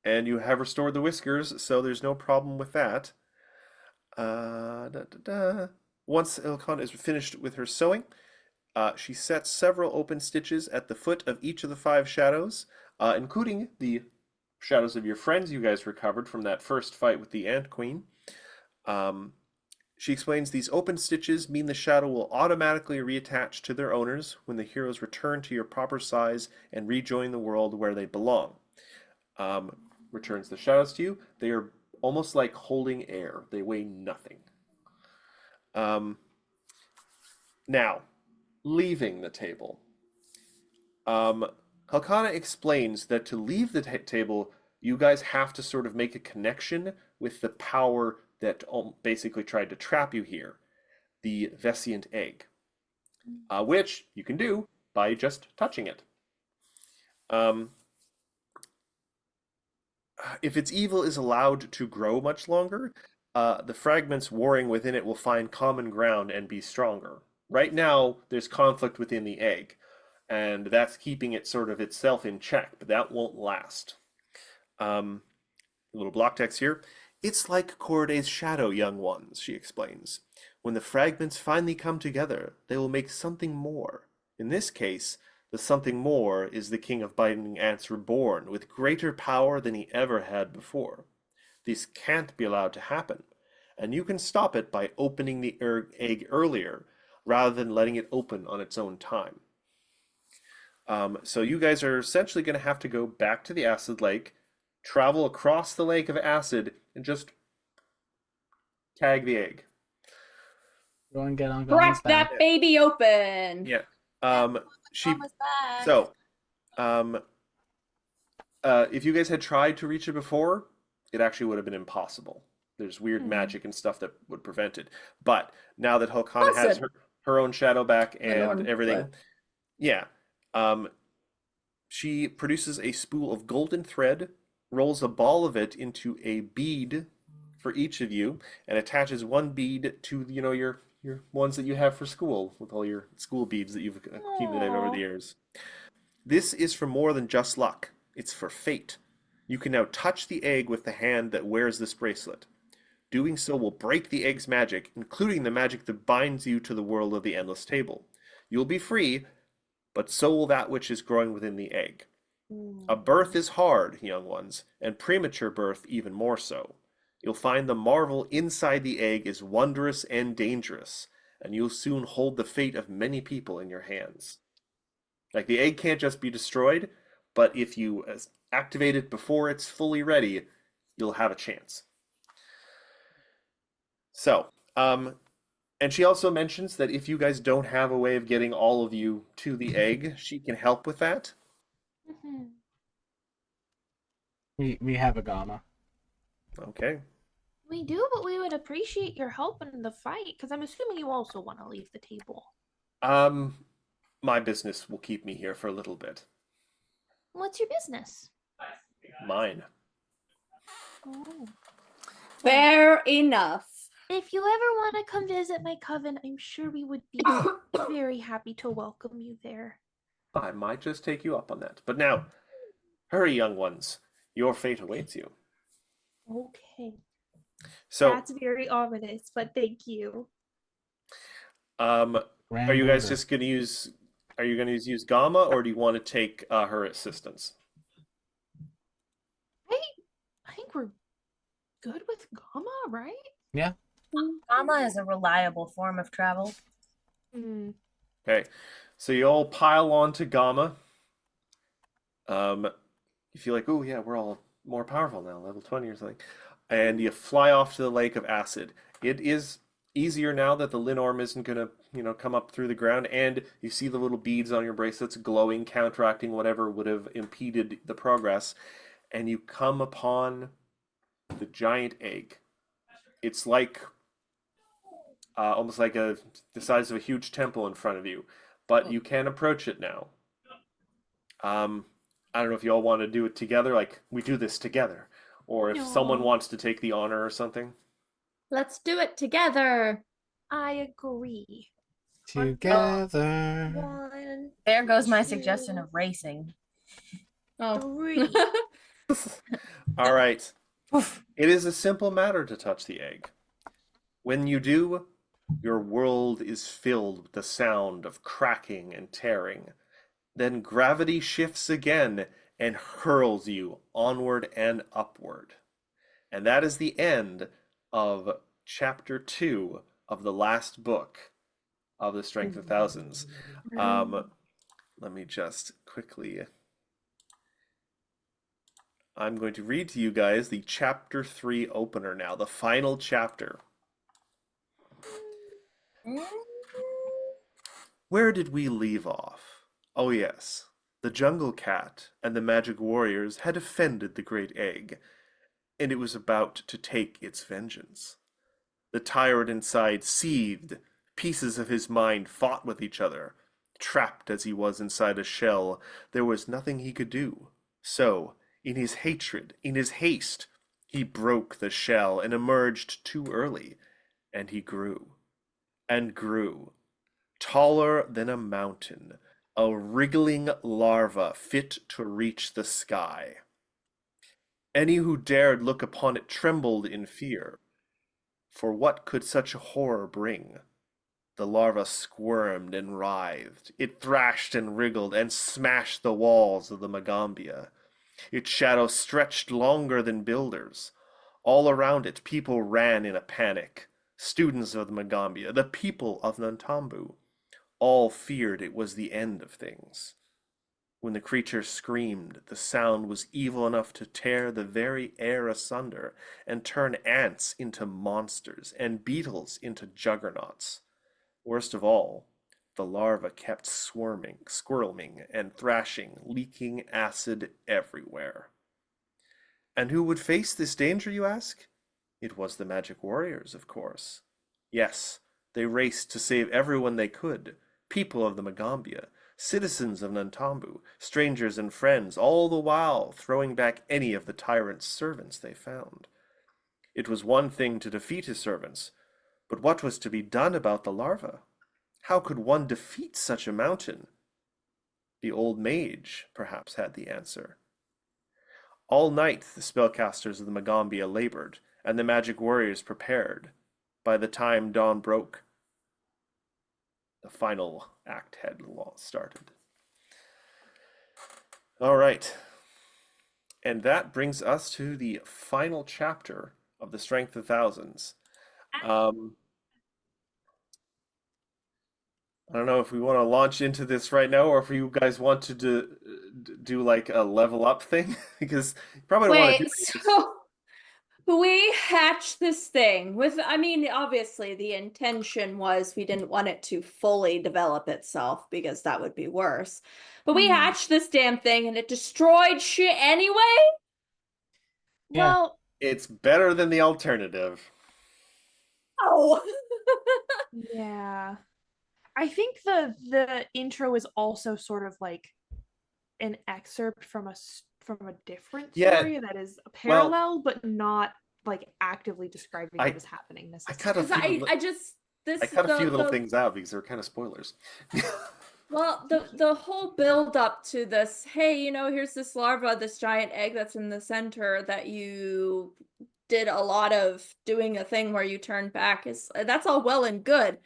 you have restored the whiskers, so there's no problem with that. Once Ilkana is finished with her sewing, she sets several open stitches at the foot of each of the 5 shadows, including the shadows of your friends you guys recovered from that first fight with the Ant Queen. She explains these open stitches mean the shadow will automatically reattach to their owners when the heroes return to your proper size and rejoin the world where they belong. Returns the shadows to you. They are almost like holding air. They weigh nothing. Now, leaving the table. Halkana explains that to leave the table, you guys have to sort of make a connection with the power that basically tried to trap you here, the Vescient Egg, which you can do by just touching it. If its evil is allowed to grow much longer, the fragments warring within it will find common ground and be stronger. Right now, there's conflict within the egg, and that's keeping it sort of itself in check, but that won't last. A little block text here. It's like Corday's shadow, young ones, she explains. When the fragments finally come together, they will make something more. In this case, the something more is the King of Biting Ants reborn, with greater power than he ever had before. This can't be allowed to happen, and you can stop it by opening the egg earlier, rather than letting it open on its own time. So you guys are essentially going to have to go back to the Acid Lake, travel across the Lake of Acid, and just tag the egg.
Go and get on
Crack that baby open.
Yeah. She.
Mama's back.
So, if you guys had tried to reach it before, it actually would have been impossible. There's weird magic and stuff that would prevent it. But now that Halkana has her own shadow back and everything, yeah. She produces a spool of golden thread, rolls a ball of it into a bead for each of you, and attaches one bead to your ones that you have for school, with all your school beads that you've accumulated over the years. This is for more than just luck. It's for fate. You can now touch the egg with the hand that wears this bracelet. Doing so will break the egg's magic, including the magic that binds you to the world of the Endless Table. You'll be free, but so will that which is growing within the egg. A birth is hard, young ones, and premature birth even more so. You'll find the marvel inside the egg is wondrous and dangerous, and you'll soon hold the fate of many people in your hands. Like, the egg can't just be destroyed, but if you activate it before it's fully ready, you'll have a chance. So, and she also mentions that if you guys don't have a way of getting all of you to the egg, she can help with that.
We have a gamma.
Okay.
We do, but we would appreciate your help in the fight, because I'm assuming you also want to leave the table.
My business will keep me here for a little bit.
What's your business?
Mine.
Oh.
Fair enough.
If you ever want to come visit my coven, I'm sure we would be very happy to welcome you there.
I might just take you up on that. But now, hurry, young ones. Your fate awaits you.
Okay.
So,
That's very ominous, but thank you.
are
Grand
you guys
order.
just going to use... Are you going to use Gamma, or do you want to take her assistance?
I think we're good with Gamma, right?
Yeah.
Gamma is a reliable form of travel.
Okay, so you all pile on to Gamma. You feel like, oh yeah, we're all more powerful now, level 20 or something. And you fly off to the Lake of Acid. It is easier now that the Linorm isn't gonna, come up through the ground, and you see the little beads on your bracelets glowing, counteracting whatever would have impeded the progress. And you come upon the giant egg. It's like almost like the size of a huge temple in front of you, but you can approach it now. I don't know if you all want to do it together, like we do this together, or if someone wants to take the honor or something.
Let's do it together.
I agree.
Together.
One,
There goes my suggestion of racing.
Oh.
3.
All right. It is a simple matter to touch the egg. When you do, your world is filled with the sound of cracking and tearing. Then gravity shifts again and hurls you onward and upward. And that is the end of chapter 2 of the last book of the Strength of Thousands. Let me just quickly... I'm going to read to you guys the chapter 3 opener now, the final chapter. Where did we leave off? Oh yes, the jungle cat and the magic warriors had offended the great egg, and it was about to take its vengeance. The tyrant inside seethed, pieces of his mind fought with each other. Trapped as he was inside a shell, there was nothing he could do. So, in his hatred, in his haste, he broke the shell and emerged too early, and he grew, and grew, taller than a mountain, a wriggling larva fit to reach the sky. Any who dared look upon it trembled in fear, for what could such a horror bring? The larva squirmed and writhed, it thrashed and wriggled and smashed the walls of the Magambia. Its shadow stretched longer than builders. All around it, people ran in a panic. Students of the Magambia, the people of Nantambu. All feared it was the end of things. When the creature screamed, the sound was evil enough to tear the very air asunder and turn ants into monsters and beetles into juggernauts. Worst of all, the larva kept squirming and thrashing, leaking acid everywhere. And who would face this danger, you ask? It was the magic warriors, of course. Yes, they raced to save everyone they could, people of the Magambia, citizens of Nantambu, strangers and friends, all the while throwing back any of the tyrant's servants they found. It was one thing to defeat his servants, but what was to be done about the larva? How could one defeat such a mountain? The old mage perhaps had the answer. All night the spellcasters of the Magambia labored, and the magic warriors prepared. By the time dawn broke, the final act had started. All right. And that brings us to the final chapter of the Strength of Thousands. I don't know if we want to launch into this right now, or if you guys want to do like a level up thing, because you probably don't want to do
Wait,
any of this.
so we hatched this thing with, I mean, obviously the intention was we didn't want it to fully develop itself because that would be worse. But we
Mhm.
hatched this damn thing and it destroyed shit anyway?
Yeah.
Well,
It's better than the alternative.
Oh.
Yeah. I think the intro is also sort of like an excerpt from from a different
Yeah,
story that is a
well-
parallel, but not like actively describing
I-
what is happening
I cut a
necessarily.
few.
I just this
I cut a few little
the
things out because they're kind of spoilers.
well the whole build up to this, hey, you know, here's this larva, this giant egg that's in the center that you did a lot of doing a thing where you turn back is that's all well and good.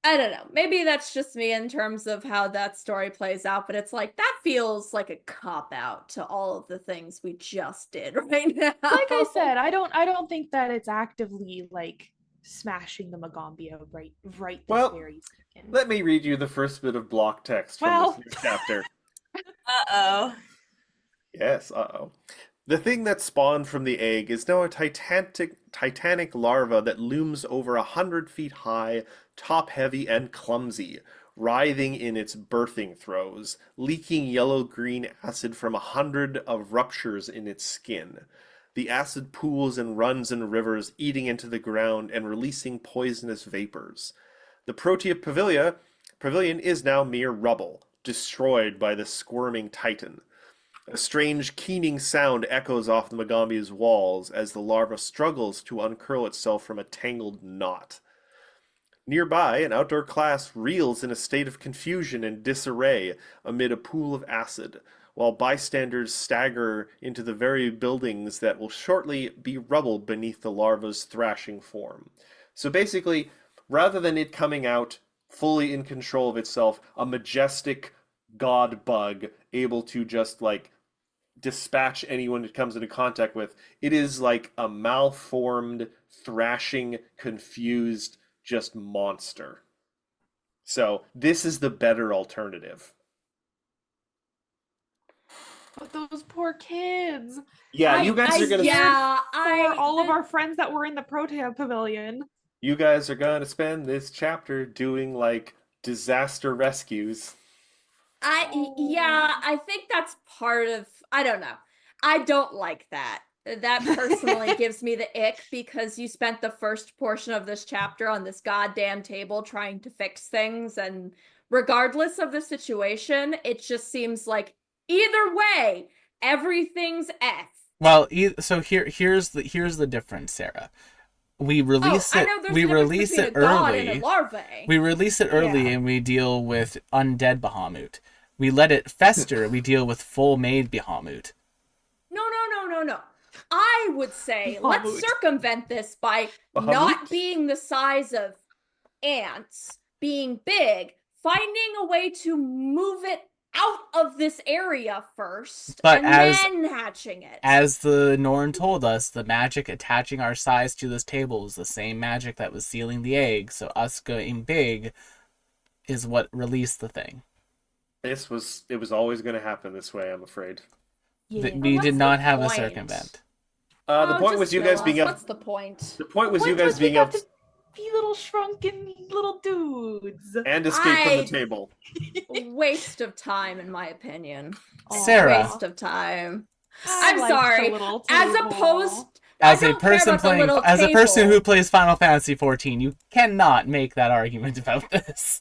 I don't know. Maybe that's just me in terms of how that story plays out, but it's like that feels like a cop out to all of the things we just did right now.
Like I said, I don't think that it's actively like smashing the Magambia right this
Well,
very second.
Let me read you the first bit of block text from
Well.
this new chapter.
Uh-oh.
Yes, uh-oh. The thing that spawned from the egg is now a titanic larva that looms over 100 feet high, top-heavy and clumsy, writhing in its birthing throes, leaking yellow-green acid from 100 of ruptures in its skin. The acid pools and runs in rivers, eating into the ground and releasing poisonous vapors. The Protea pavilion is now mere rubble, destroyed by the squirming titan. A strange keening sound echoes off the Magambia's walls as the larva struggles to uncurl itself from a tangled knot. Nearby, an outdoor class reels in a state of confusion and disarray amid a pool of acid, while bystanders stagger into the very buildings that will shortly be rubble beneath the larva's thrashing form. So basically, rather than it coming out fully in control of itself, a majestic god bug able to just like dispatch anyone it comes into contact with, it is like a malformed, thrashing, confused, just monster. So this is the better alternative.
But those poor kids.
Yeah, you guys are gonna
For all of our friends that were in the Protea Pavilion.
you guys are gonna spend this chapter doing like disaster rescues.
Yeah, I think that's part of, I don't know. I don't like that. That personally gives me the ick because you spent the first portion of this chapter on this goddamn table trying to fix things, and regardless of the situation, it just seems like either way, everything's F.
Well, so here's the difference, Sarah. We release
I
it.
know there's
We
a difference
release
between
it
a god and
early.
a larvae.
We release it early,
Yeah.
and we deal with undead Bahamut. We let it fester. We deal with full made Bahamut.
No. I would say let's
Bahamut.
circumvent this by
Bahamut?
not being the size of ants, being big, finding a way to move it out of this area first,
But
and then hatching it.
As the Norn told us, the magic attaching our size to this table is the same magic that was sealing the egg. So us going big is what released the thing.
It was always gonna happen this way, I'm afraid.
We
what's
did
the
not have a
point?
circumvent.
The
Oh,
point
just
was you
kill
guys being
us.
able.
What's the point?
The point was you
Point
guys
we
being
got
able
to be little shrunken little dudes.
and escape from
I-
the table.
Waste of time, in my opinion.
Sarah.
Waste of time.
I
I'm
like the
sorry.
little
As
table.
opposed,
As
I
a
don't care
person
about the
playing,
little
as a person
table.
who plays Final Fantasy XIV, you cannot make that argument about this.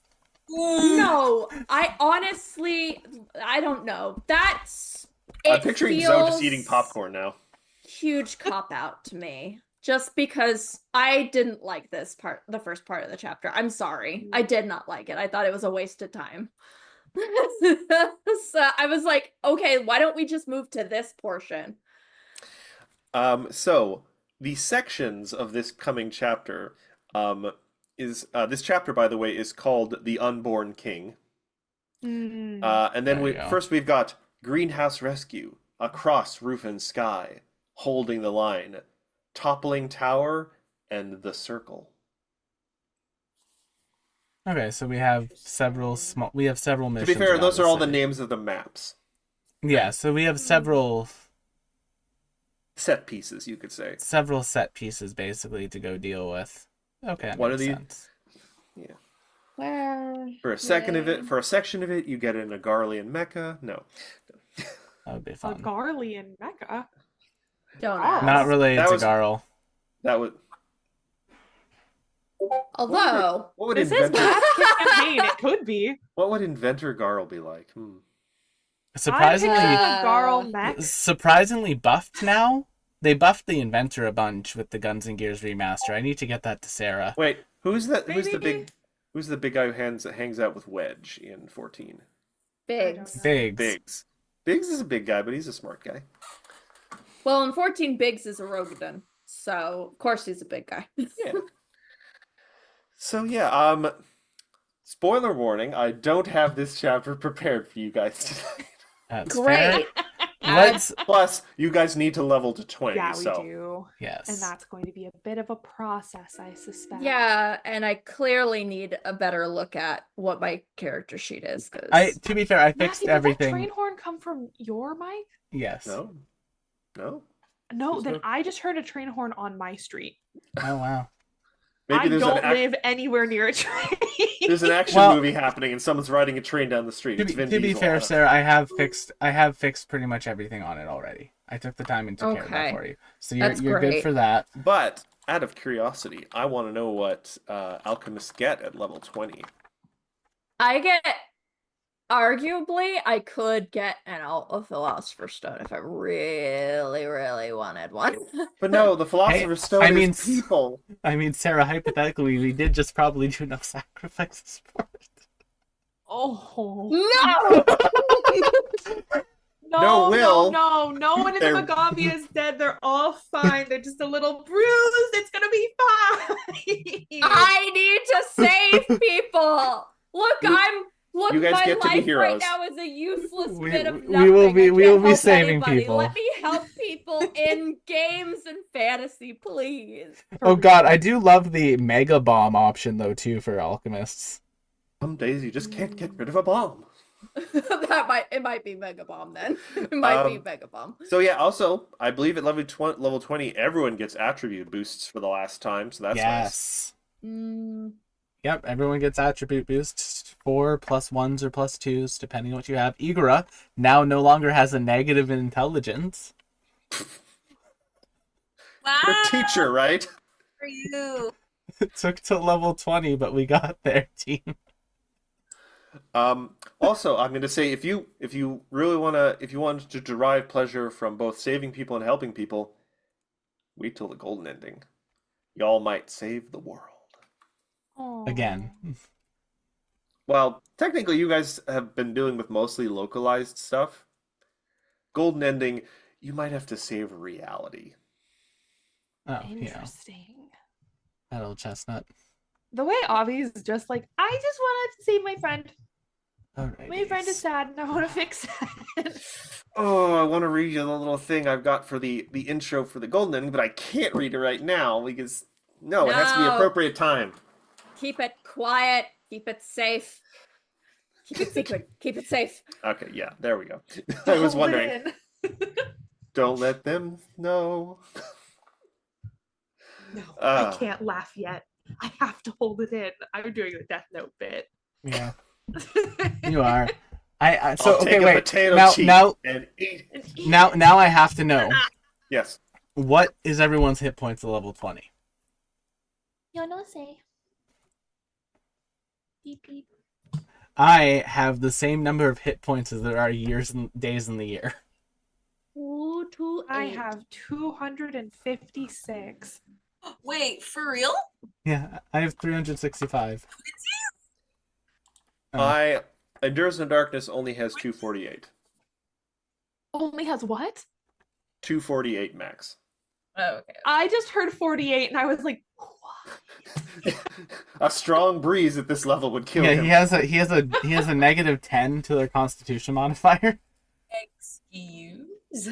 No, I honestly, I don't know. That's.
I'm
It
picturing Zoe just
feels
eating popcorn now.
Huge cop out to me. Just because I didn't like this part, the first part of the chapter. I'm sorry. I did not like it. I thought it was a waste of time. So I was like, okay, why don't we just move to this portion?
So the sections of this coming chapter is this chapter, by the way, is called The Unborn King.
Mm.
And then
There you go.
first we've got Greenhouse Rescue, Across Roof and Sky, Holding the Line, Toppling Tower, and The Circle.
Okay, so we have several
To
missions.
be fair,
around
those
the
are all the
city.
names of the maps.
Yeah, so we have several
Set pieces, you could say.
set pieces basically to go deal with. Okay, that
What are
makes
the-
sense.
Where?
For a section of it, you get an Agarlian Mecca. No.
That would be
A
fun.
Garlean Mecca.
Don't
Not
ask.
Not related
That
to
was-
Garl.
That would.
Although,
What would
This is
inventor?
Matt's campaign. It could be.
What would inventor Garl be like?
Surprisingly,
I'm picturing
Uh,
a Garl mech.
surprisingly buffed now. They buffed the Inventor a bunch with the Guns and Gears remaster. I need to get that to Sarah.
Wait, who's that? Who's the
Maybe.
big? Who's the big guy who hangs out with Wedge in 14?
Biggs.
Biggs.
Biggs. Biggs is a big guy, but he's a smart guy.
Well, in 14, Biggs is a Rogadin. So, of course, he's a big guy.
Yeah. So yeah, spoiler warning, I don't have this chapter prepared for you guys tonight.
That's
Great.
fair. Let's.
Plus, you guys need to level to 20,
Yeah, we
so
do.
Yes.
And that's going to be a bit of a process, I suspect.
Yeah, and I clearly need a better look at what my character sheet is. Cause...
To be fair, I fixed
Matthew,
everything.
Did that train horn come from your mic?
Yes.
no.
No,
There's
then
no-
I just heard a train horn on my street.
Oh wow.
Maybe
I
there's
don't
an
live anywhere near a train.
there's an action
Well-
movie happening and someone's riding a train down the street.
To
It's
be,
Vin
to be
Diesel, I
fair,
don't know.
Sarah, I have fixed pretty much everything on it already. I took the time and took care of that
Okay.
for you. So you're
That's
good
great.
for that.
But out of curiosity, I want to know what alchemists get at level 20.
I get... Arguably, I could get an Alpha Philosopher's Stone if I really, really wanted one.
But no, the Philosopher's Stone
I
is
mean,
people.
I mean, Sarah, hypothetically, we did just probably do enough sacrifices for it.
Oh.
No!
No, Will.
No one in
They're-
the Magambia is dead. They're all fine. They're just a little bruised. It's gonna be fine.
I need to save people! Look, Look,
You guys
my
get to be
life right
heroes.
now is a useless
We-
bit of
we
nothing.
will be-
I
we
can't
will be
help
saving
anybody.
people.
Let me help people in games and fantasy, please.
Oh god, I do love the Mega Bomb option though too for alchemists.
Some days you just can't get rid of a bomb.
It might be Mega Bomb then. It might be Mega Bomb.
So yeah, also, I believe at level 20, everyone gets attribute boosts for the last time, so that's nice.
Yes.
Mm,
Yep, everyone gets attribute boosts, 4 +1s or +2s, depending on what you have. Igora now no longer has a negative in intelligence.
Wow.
You're a teacher, right?
For you.
It took to level 20, but we got there, team.
Also, I'm going to say if you really if you want to derive pleasure from both saving people and helping people, wait till the golden ending. Y'all might save the world.
Aw.
Again.
Well, technically, you guys have been dealing with mostly localized stuff. Golden ending, you might have to save reality.
Oh, yeah.
Interesting.
That old chestnut.
The way Avi is just like, I just wanted to save my friend.
Alright.
My friend is sad and I want to fix it.
Oh, I want to read you the little thing I've got for the intro for the golden ending, but I can't read it right now because it has to be
No.
appropriate time.
keep it quiet. Keep it safe. Keep it secret. Keep it safe.
Okay, yeah, there we go. I was
Hold it
wondering.
in.
Don't let them know.
No,
Ah.
I can't laugh yet. I have to hold it in. I'm doing the Death Note bit.
Yeah, you are. So
I'll
okay,
take a
wait.
potato
Now,
chip
now,
and eat it.
now I have to know
Yes.
what is everyone's hit points at level 20.
Yo no sé. Beep beep.
I have the same number of hit points as there are years and days in the year.
228.
I have 256.
Wait, for real?
Yeah, I have 365. Oh.
Endurance in Darkness only has 248.
Only has what?
248 max.
Oh, okay.
I just heard 48 and I was like, what?
A strong breeze at this level would kill
Yeah,
him.
he has a -10 to their Constitution modifier.
Excuse.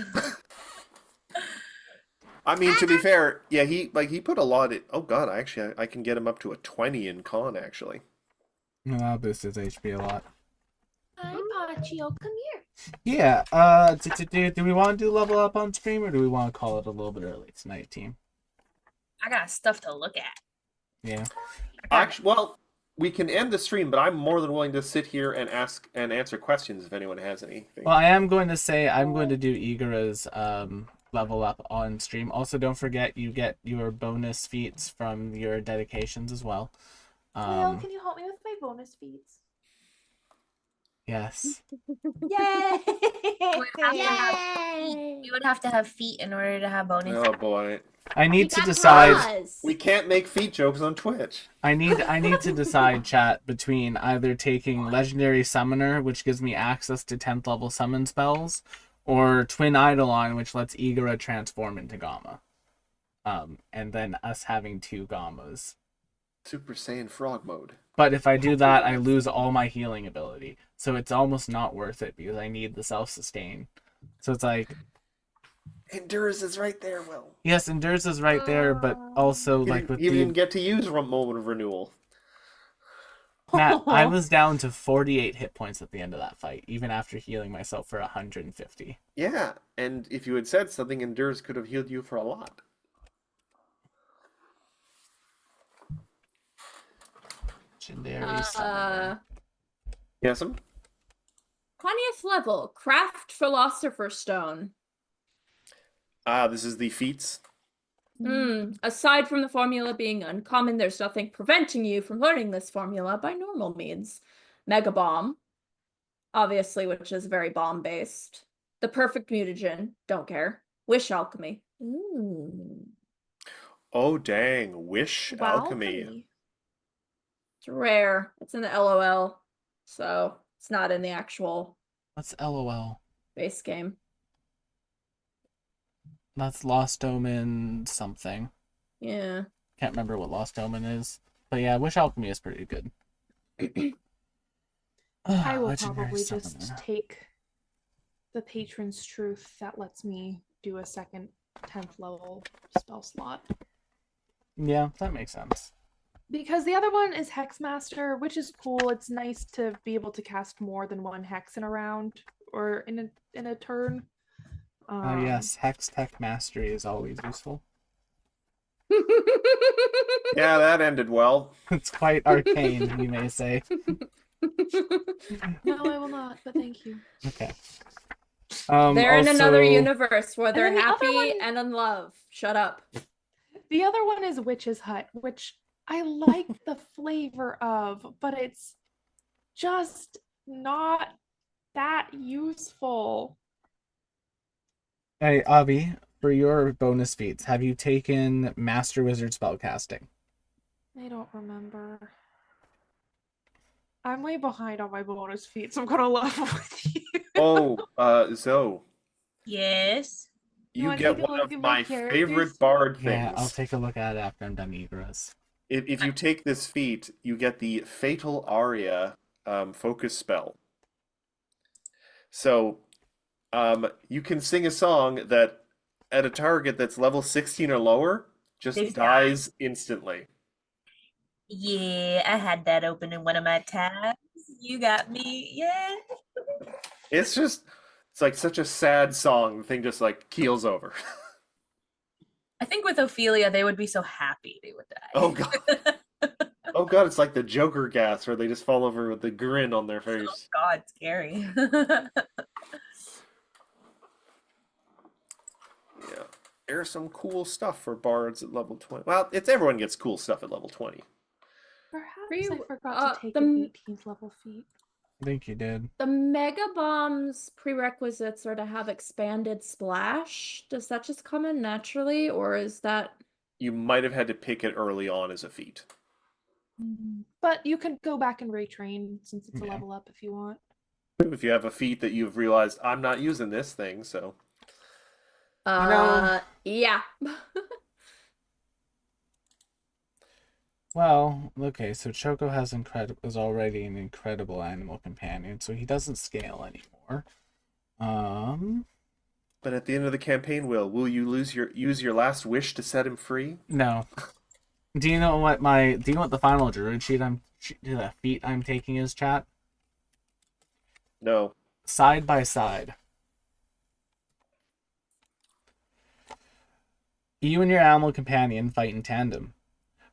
I mean, to be fair, yeah, he put a lot in. Oh god, I can get him up to a 20 in con actually.
That'll boost his HP a lot.
Hi, Pachio, come here.
Yeah, do we want to do level up on stream, or do we want to call it a little bit early tonight, team?
I got stuff to look at.
Yeah.
Actually, well, we can end the stream, but I'm more than willing to sit here and ask and answer questions if anyone has anything.
Well, I am going to say I'm going to do Igara's level up on stream. Also, don't forget you get your bonus feats from your dedications as well.
Will, can you help me with my bonus feats?
Yes.
Yay!
You would have to have feet in order to have bonus.
Oh boy,
I need to decide.
we can't make feet jokes on Twitch.
I need to decide, chat, between either taking Legendary Summoner, which gives me access to 10th level summon spells, or Twin Eidolon, which lets Igara transform into Gamma. And then us having 2 Gammas.
Super Saiyan Frog mode.
But if I do that, I lose all my healing ability. So it's almost not worth it because I need the self-sustain. So it's like...
Endurance is right there, Will.
Yes, Endurance is right there, but also
You,
like
didn't,
with
you
the...
didn't get to use Moment of Renewal.
Matt, I was down to 48 hit points at the end of that fight, even after healing myself for 150.
Yeah, and if you had said something, Endurance could have healed you for a lot.
Legendary Summoner.
Yes,
20th level, Craft Philosopher Stone.
this is the feats.
Aside from the formula being uncommon, there's nothing preventing you from learning this formula by normal means. Mega Bomb, obviously, which is very bomb-based. The Perfect Mutagen, don't care. Wish Alchemy.
Oh dang, Wish Alchemy.
It's rare. It's in the LOL, so it's not in the actual
What's LOL?
base game.
That's Lost Omen something.
Yeah.
Can't remember what Lost Omen is. But yeah, Wish Alchemy is pretty good.
I will
Legendary
probably
Summoner.
just take the Patron's Truth that lets me do a second 10th level spell slot.
Yeah, that makes sense.
Because the other one is Hexmaster, which is cool. It's nice to be able to cast more than one hex in a round or in a turn.
Yes, Hex Tech Mastery is always useful.
Yeah, that ended well.
It's quite arcane, you may say.
No, I will not, but thank you.
Okay.
They're in another
also-
universe where they're
then the other
happy
one-
and in love. Shut up.
The other one is Witch's Hut, which I like the flavor of, but it's just not that useful.
Hey, Avi, for your bonus feats, have you taken Master Wizard Spellcasting?
I don't remember. I'm way behind on my bonus feats. I'm gonna level with you.
Oh, Zoe,
Yes.
you
wanna
get
take a
one
look
of
at my
my
characters?
favorite bard things.
Yeah, I'll take a look at it after I'm done Igara's.
If you take this feat, you get the Fatal Aria focus spell. So, you can sing a song that, at a target that's level 16 or lower, just
Just
dies instantly.
Yeah, I had that open in one of my tabs. You got me. Yeah.
It's like such a sad song. The thing just like keels over.
I think with Ophelia, they would be so happy they would die.
Oh god. Oh god, it's like the Joker gas where they just fall over with the grin on their
Oh
face.
God, scary.
Yeah. There's some cool stuff for bards at level 20. Well, everyone gets cool stuff at level 20.
Perhaps I forgot to take
the-
an 18th level feat.
I think you did.
The Mega Bomb's prerequisites are to have expanded splash. Does that just come in naturally, or is that...
You might have had to pick it early on as a feat.
But you can go back and retrain since it's a
Yeah.
level up if you want.
If you have a feat that you've realized, I'm not using this thing, so.
Yeah.
Well, okay, so Choco is already an incredible animal companion, so he doesn't scale anymore.
But at the end of the campaign, will you use your last wish to set him free?
No. Do you know what the final druid sheet I'm the feat I'm taking as chat?
No.
Side by side. You and your animal companion fight in tandem.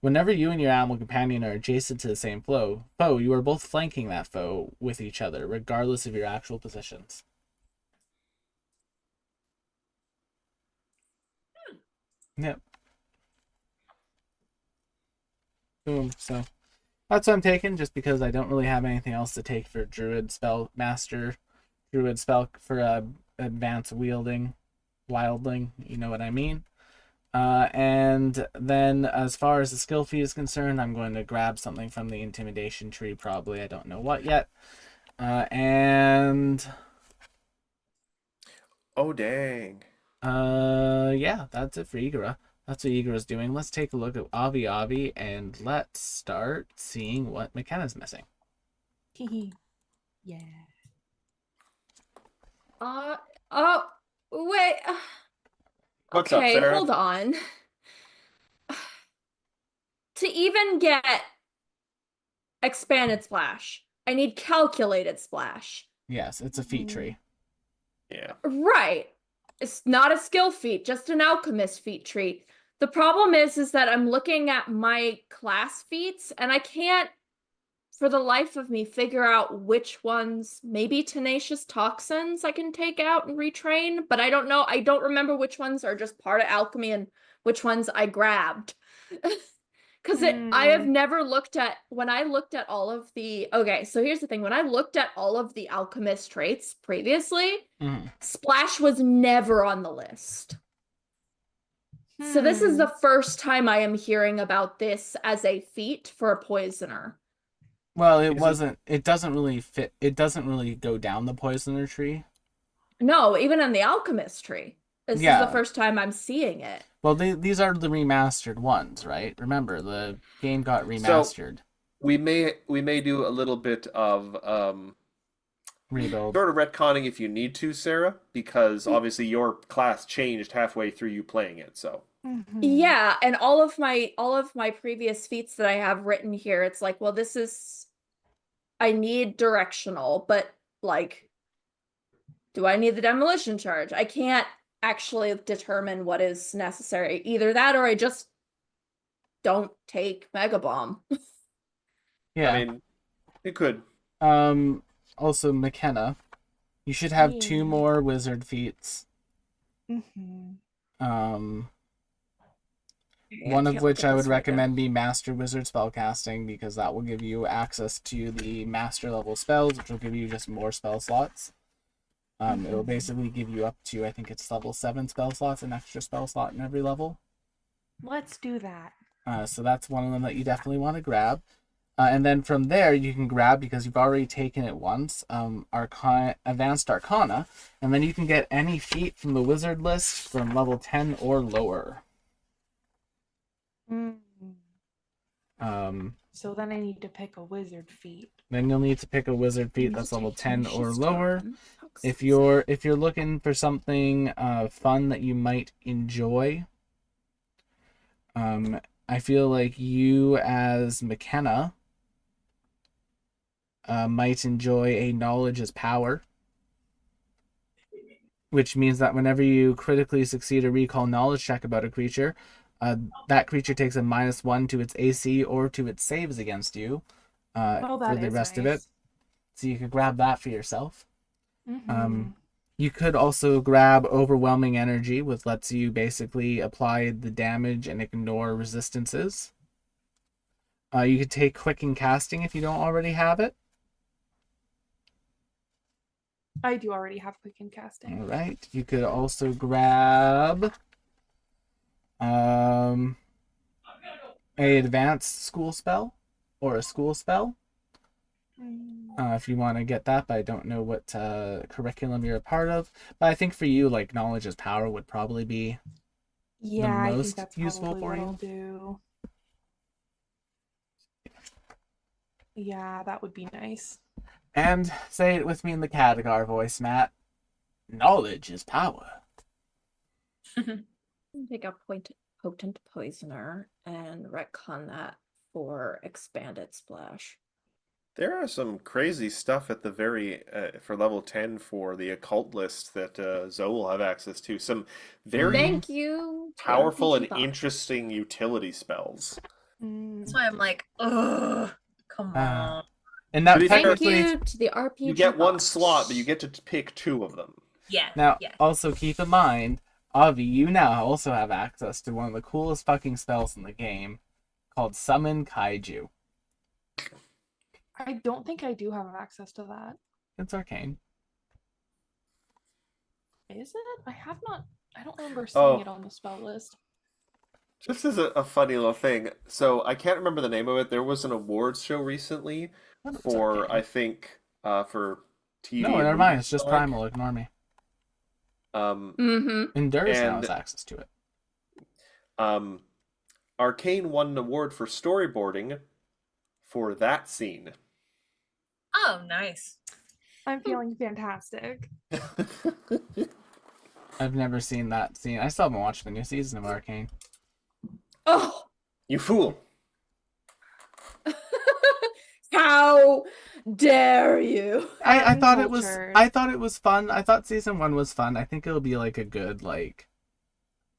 Whenever you and your animal companion are adjacent to the same foe, you are both flanking that foe with each other, regardless of your actual positions. Yep. Boom. So that's what I'm taking, just because I don't really have anything else to take for Druid spell master, Druid spell for advanced wielding, wildling. You know what I mean. And then as far as the skill fee is concerned, I'm going to grab something from the intimidation tree, probably. I don't know what yet. And
Oh, dang.
yeah, that's it for Igara. That's what Igara's doing. Let's take a look at Avi Avi and let's start seeing what McKenna's missing.
Yeah.
Oh, wait.
What's up,
Okay,
Sarah?
hold on. To even get expanded splash, I need calculated splash.
Yes, it's a feat tree.
Yeah.
Right. It's not a skill feat, just an alchemist feat tree. The problem is that I'm looking at my class feats and I can't, for the life of me, figure out which ones, maybe tenacious toxins I can take out and retrain, but I don't know. I don't remember which ones are just part of alchemy and which ones I grabbed. Because I have never looked at, when I looked at all of the, okay, so here's the thing. When I looked at all of the alchemist traits previously, Splash was never on the list. So this is the first time I am hearing about this as a feat for a poisoner.
Well, it doesn't really fit. It doesn't really go down the poisoner tree.
No, even in the alchemist tree. This is the first time I'm seeing it.
Well, these are the remastered ones, right? Remember, the game got remastered.
So we may do a little bit of
rebuild,
sort of retconning if you need to, Sarah, because obviously your class changed halfway through you playing it. So
yeah, and all of my previous feats that I have written here, it's like, well, this is, I need directional, but like, do I need the demolition charge? I can't actually determine what is necessary. Either that or I just don't take Mega Bomb.
Yeah.
I mean, it could.
Also, McKenna, you should have 2 more wizard feats. One of which I would recommend be Master Wizard Spellcasting, because that will give you access to the Master level spells, which will give you just more spell slots. It will basically give you up to, I think it's level 7 spell slots, an extra spell slot in every level.
Let's do that.
So that's one of them that you definitely want to grab. And then from there, you can grab, because you've already taken it once, Advanced Arcana, and then you can get any feat from the wizard list from level 10 or lower.
So then I need to pick a wizard feat.
Then you'll need to pick a wizard feat that's level 10 or lower. If you're looking for something fun that you might enjoy, I feel like you as McKenna might enjoy a Knowledge is Power, which means that whenever you critically succeed a recall knowledge check about a creature, that creature takes a -1 to its AC or to its saves against you for the rest of it. So you could grab that for yourself. You could also grab Overwhelming Energy, which lets you basically apply the damage and ignore resistances. You could take Quicken Casting if you don't already have it.
I do already have Quicken Casting.
All right. You could also grab a advanced school spell or a school spell. If you want to get that, but I don't know what curriculum you're a part of. But I think for you, like, Knowledge is Power would probably be the most
I think that's
useful
probably
for
what
you.
I'll do. Yeah, that would be nice.
And say it with me in the Khadgar voice, Matt. Knowledge is power.
Take a potent poisoner and retcon that for Expanded Splash.
There are some crazy stuff at the very for level 10 for the occult list that Zoe will have access to. Some very
Thank you. to
powerful and
RPG Box.
interesting utility spells.
That's why I'm like, ugh, come on.
And that
To be fair,
Thank
technically,
you to the RPG
You get one
Box.
slot, but you get to pick 2 of them.
Yeah.
now
yeah.
also keep in mind, Avi, you now also have access to one of the coolest fucking spells in the game called Summon Kaiju.
I don't think I do have access to that.
It's arcane.
Is it? I don't remember seeing
Oh.
it on the spell list.
Just as a funny little thing, so I can't remember the name of it. There was an awards show recently
It's
for,
arcane.
I think, for TV.
No,
and
never mind.
movies
It's just
alike.
Primal. Ignore me.
Mm-hmm.
Endurance now
And-
has access to it.
Arcane won an award for storyboarding for that scene.
Oh, nice.
I'm feeling fantastic.
I've never seen that scene. I still haven't watched the new season of Arcane.
Oh,
You fool!
how dare you?
I thought it was
Uncultured.
I thought it was fun. I thought season 1 was fun. I think it'll be like a good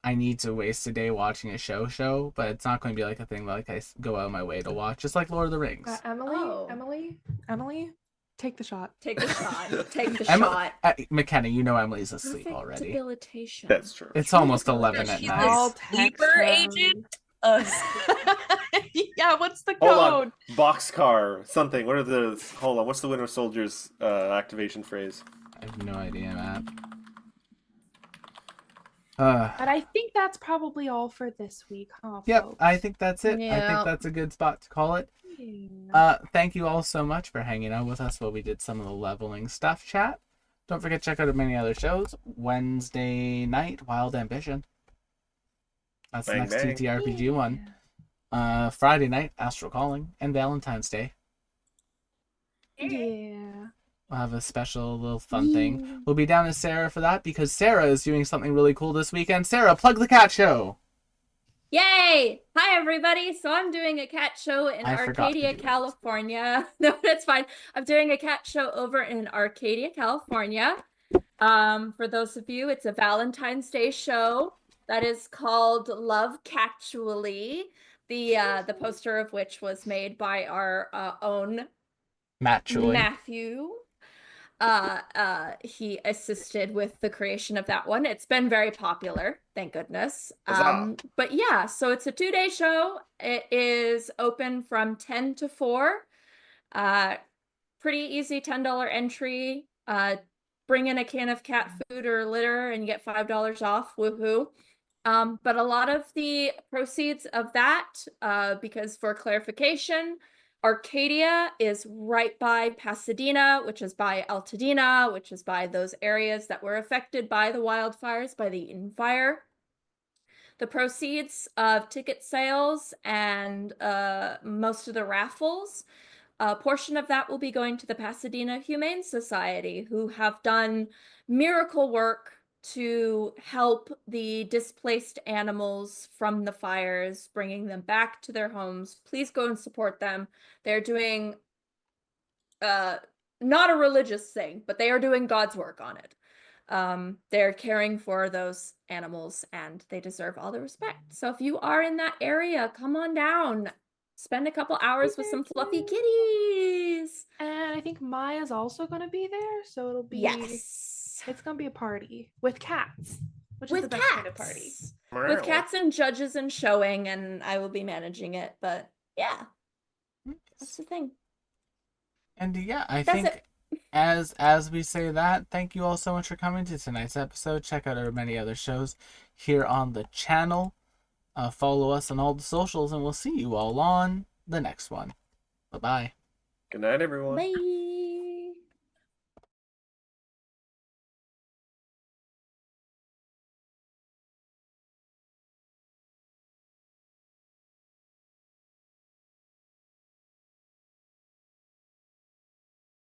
I need to waste a day watching a show, but it's not going to be like a thing like I go out of my way to watch, just like Lord of the Rings.
Oh.
Emily, take the shot.
Take the shot. Take the
Emma-
shot.
McKenna, you know Emily's asleep
Perfect
already.
debilitation.
That's true.
It's almost 11
She's
at
a
night.
I'll text
sleeper
her.
agent.
Yeah, what's the
Hold
code?
on. Boxcar, something. What are the... Hold on. What's the Winter Soldier's activation phrase?
I have no idea, Matt.
But I think that's probably all for this week, huh?
Yep,
folks?
I think that's it. I
Yeah.
think that's a good spot to call it.
Yeah.
Thank you all so much for hanging out with us while we did some of the leveling stuff chat. Don't forget to check out our many other shows. Wednesday night, Wild Ambition. That's the
Bang,
next
bang.
TTRPG one. Friday night, Astral Calling, and Valentine's Day.
Yeah.
We'll have a special little fun thing. We'll be down to Sarah for that because Sarah is doing something really cool this weekend. Sarah, plug the cat show.
Yay! Hi, everybody. So I'm doing a cat show in
I forgot to
Arcadia,
do it.
California. No, that's fine. I'm doing a cat show over in Arcadia, California. For those of you, it's a Valentine's Day show that is called Love Catually. The poster of which was made by our own
Matt Choi.
Matthew. He assisted with the creation of that one. It's been very popular, thank goodness.
Huzzah.
But yeah, so it's a 2-day show. It is open from 10 to 4. Pretty easy $10 entry. Bring in a can of cat food or litter and you get $5 off. Woohoo. But a lot of the proceeds of that, because for clarification, Arcadia is right by Pasadena, which is by Altadena, which is by those areas that were affected by the wildfires, by the Eden Fire. The proceeds of ticket sales and most of the raffles, a portion of that will be going to the Pasadena Humane Society, who have done miracle work to help the displaced animals from the fires, bringing them back to their homes. Please go and support them. They're doing not a religious thing, but they are doing God's work on it. They're caring for those animals and they deserve all the respect. So if you are in that area, come on down. Spend a couple hours with some fluffy kitties.
And I think Maya's also going to be there, so it'll be it's going to be a party with cats, which is the
With
best kind of party.
cats. With cats and judges and showing, and I will be managing it. But yeah, that's the thing.
And yeah, I
That's
think
it.
as we say that, thank you all so much for coming to tonight's episode. Check out our many other shows here on the channel. Follow us on all the socials, and we'll see you all on the next one. Bye-bye.
Good night, everyone.
Bye.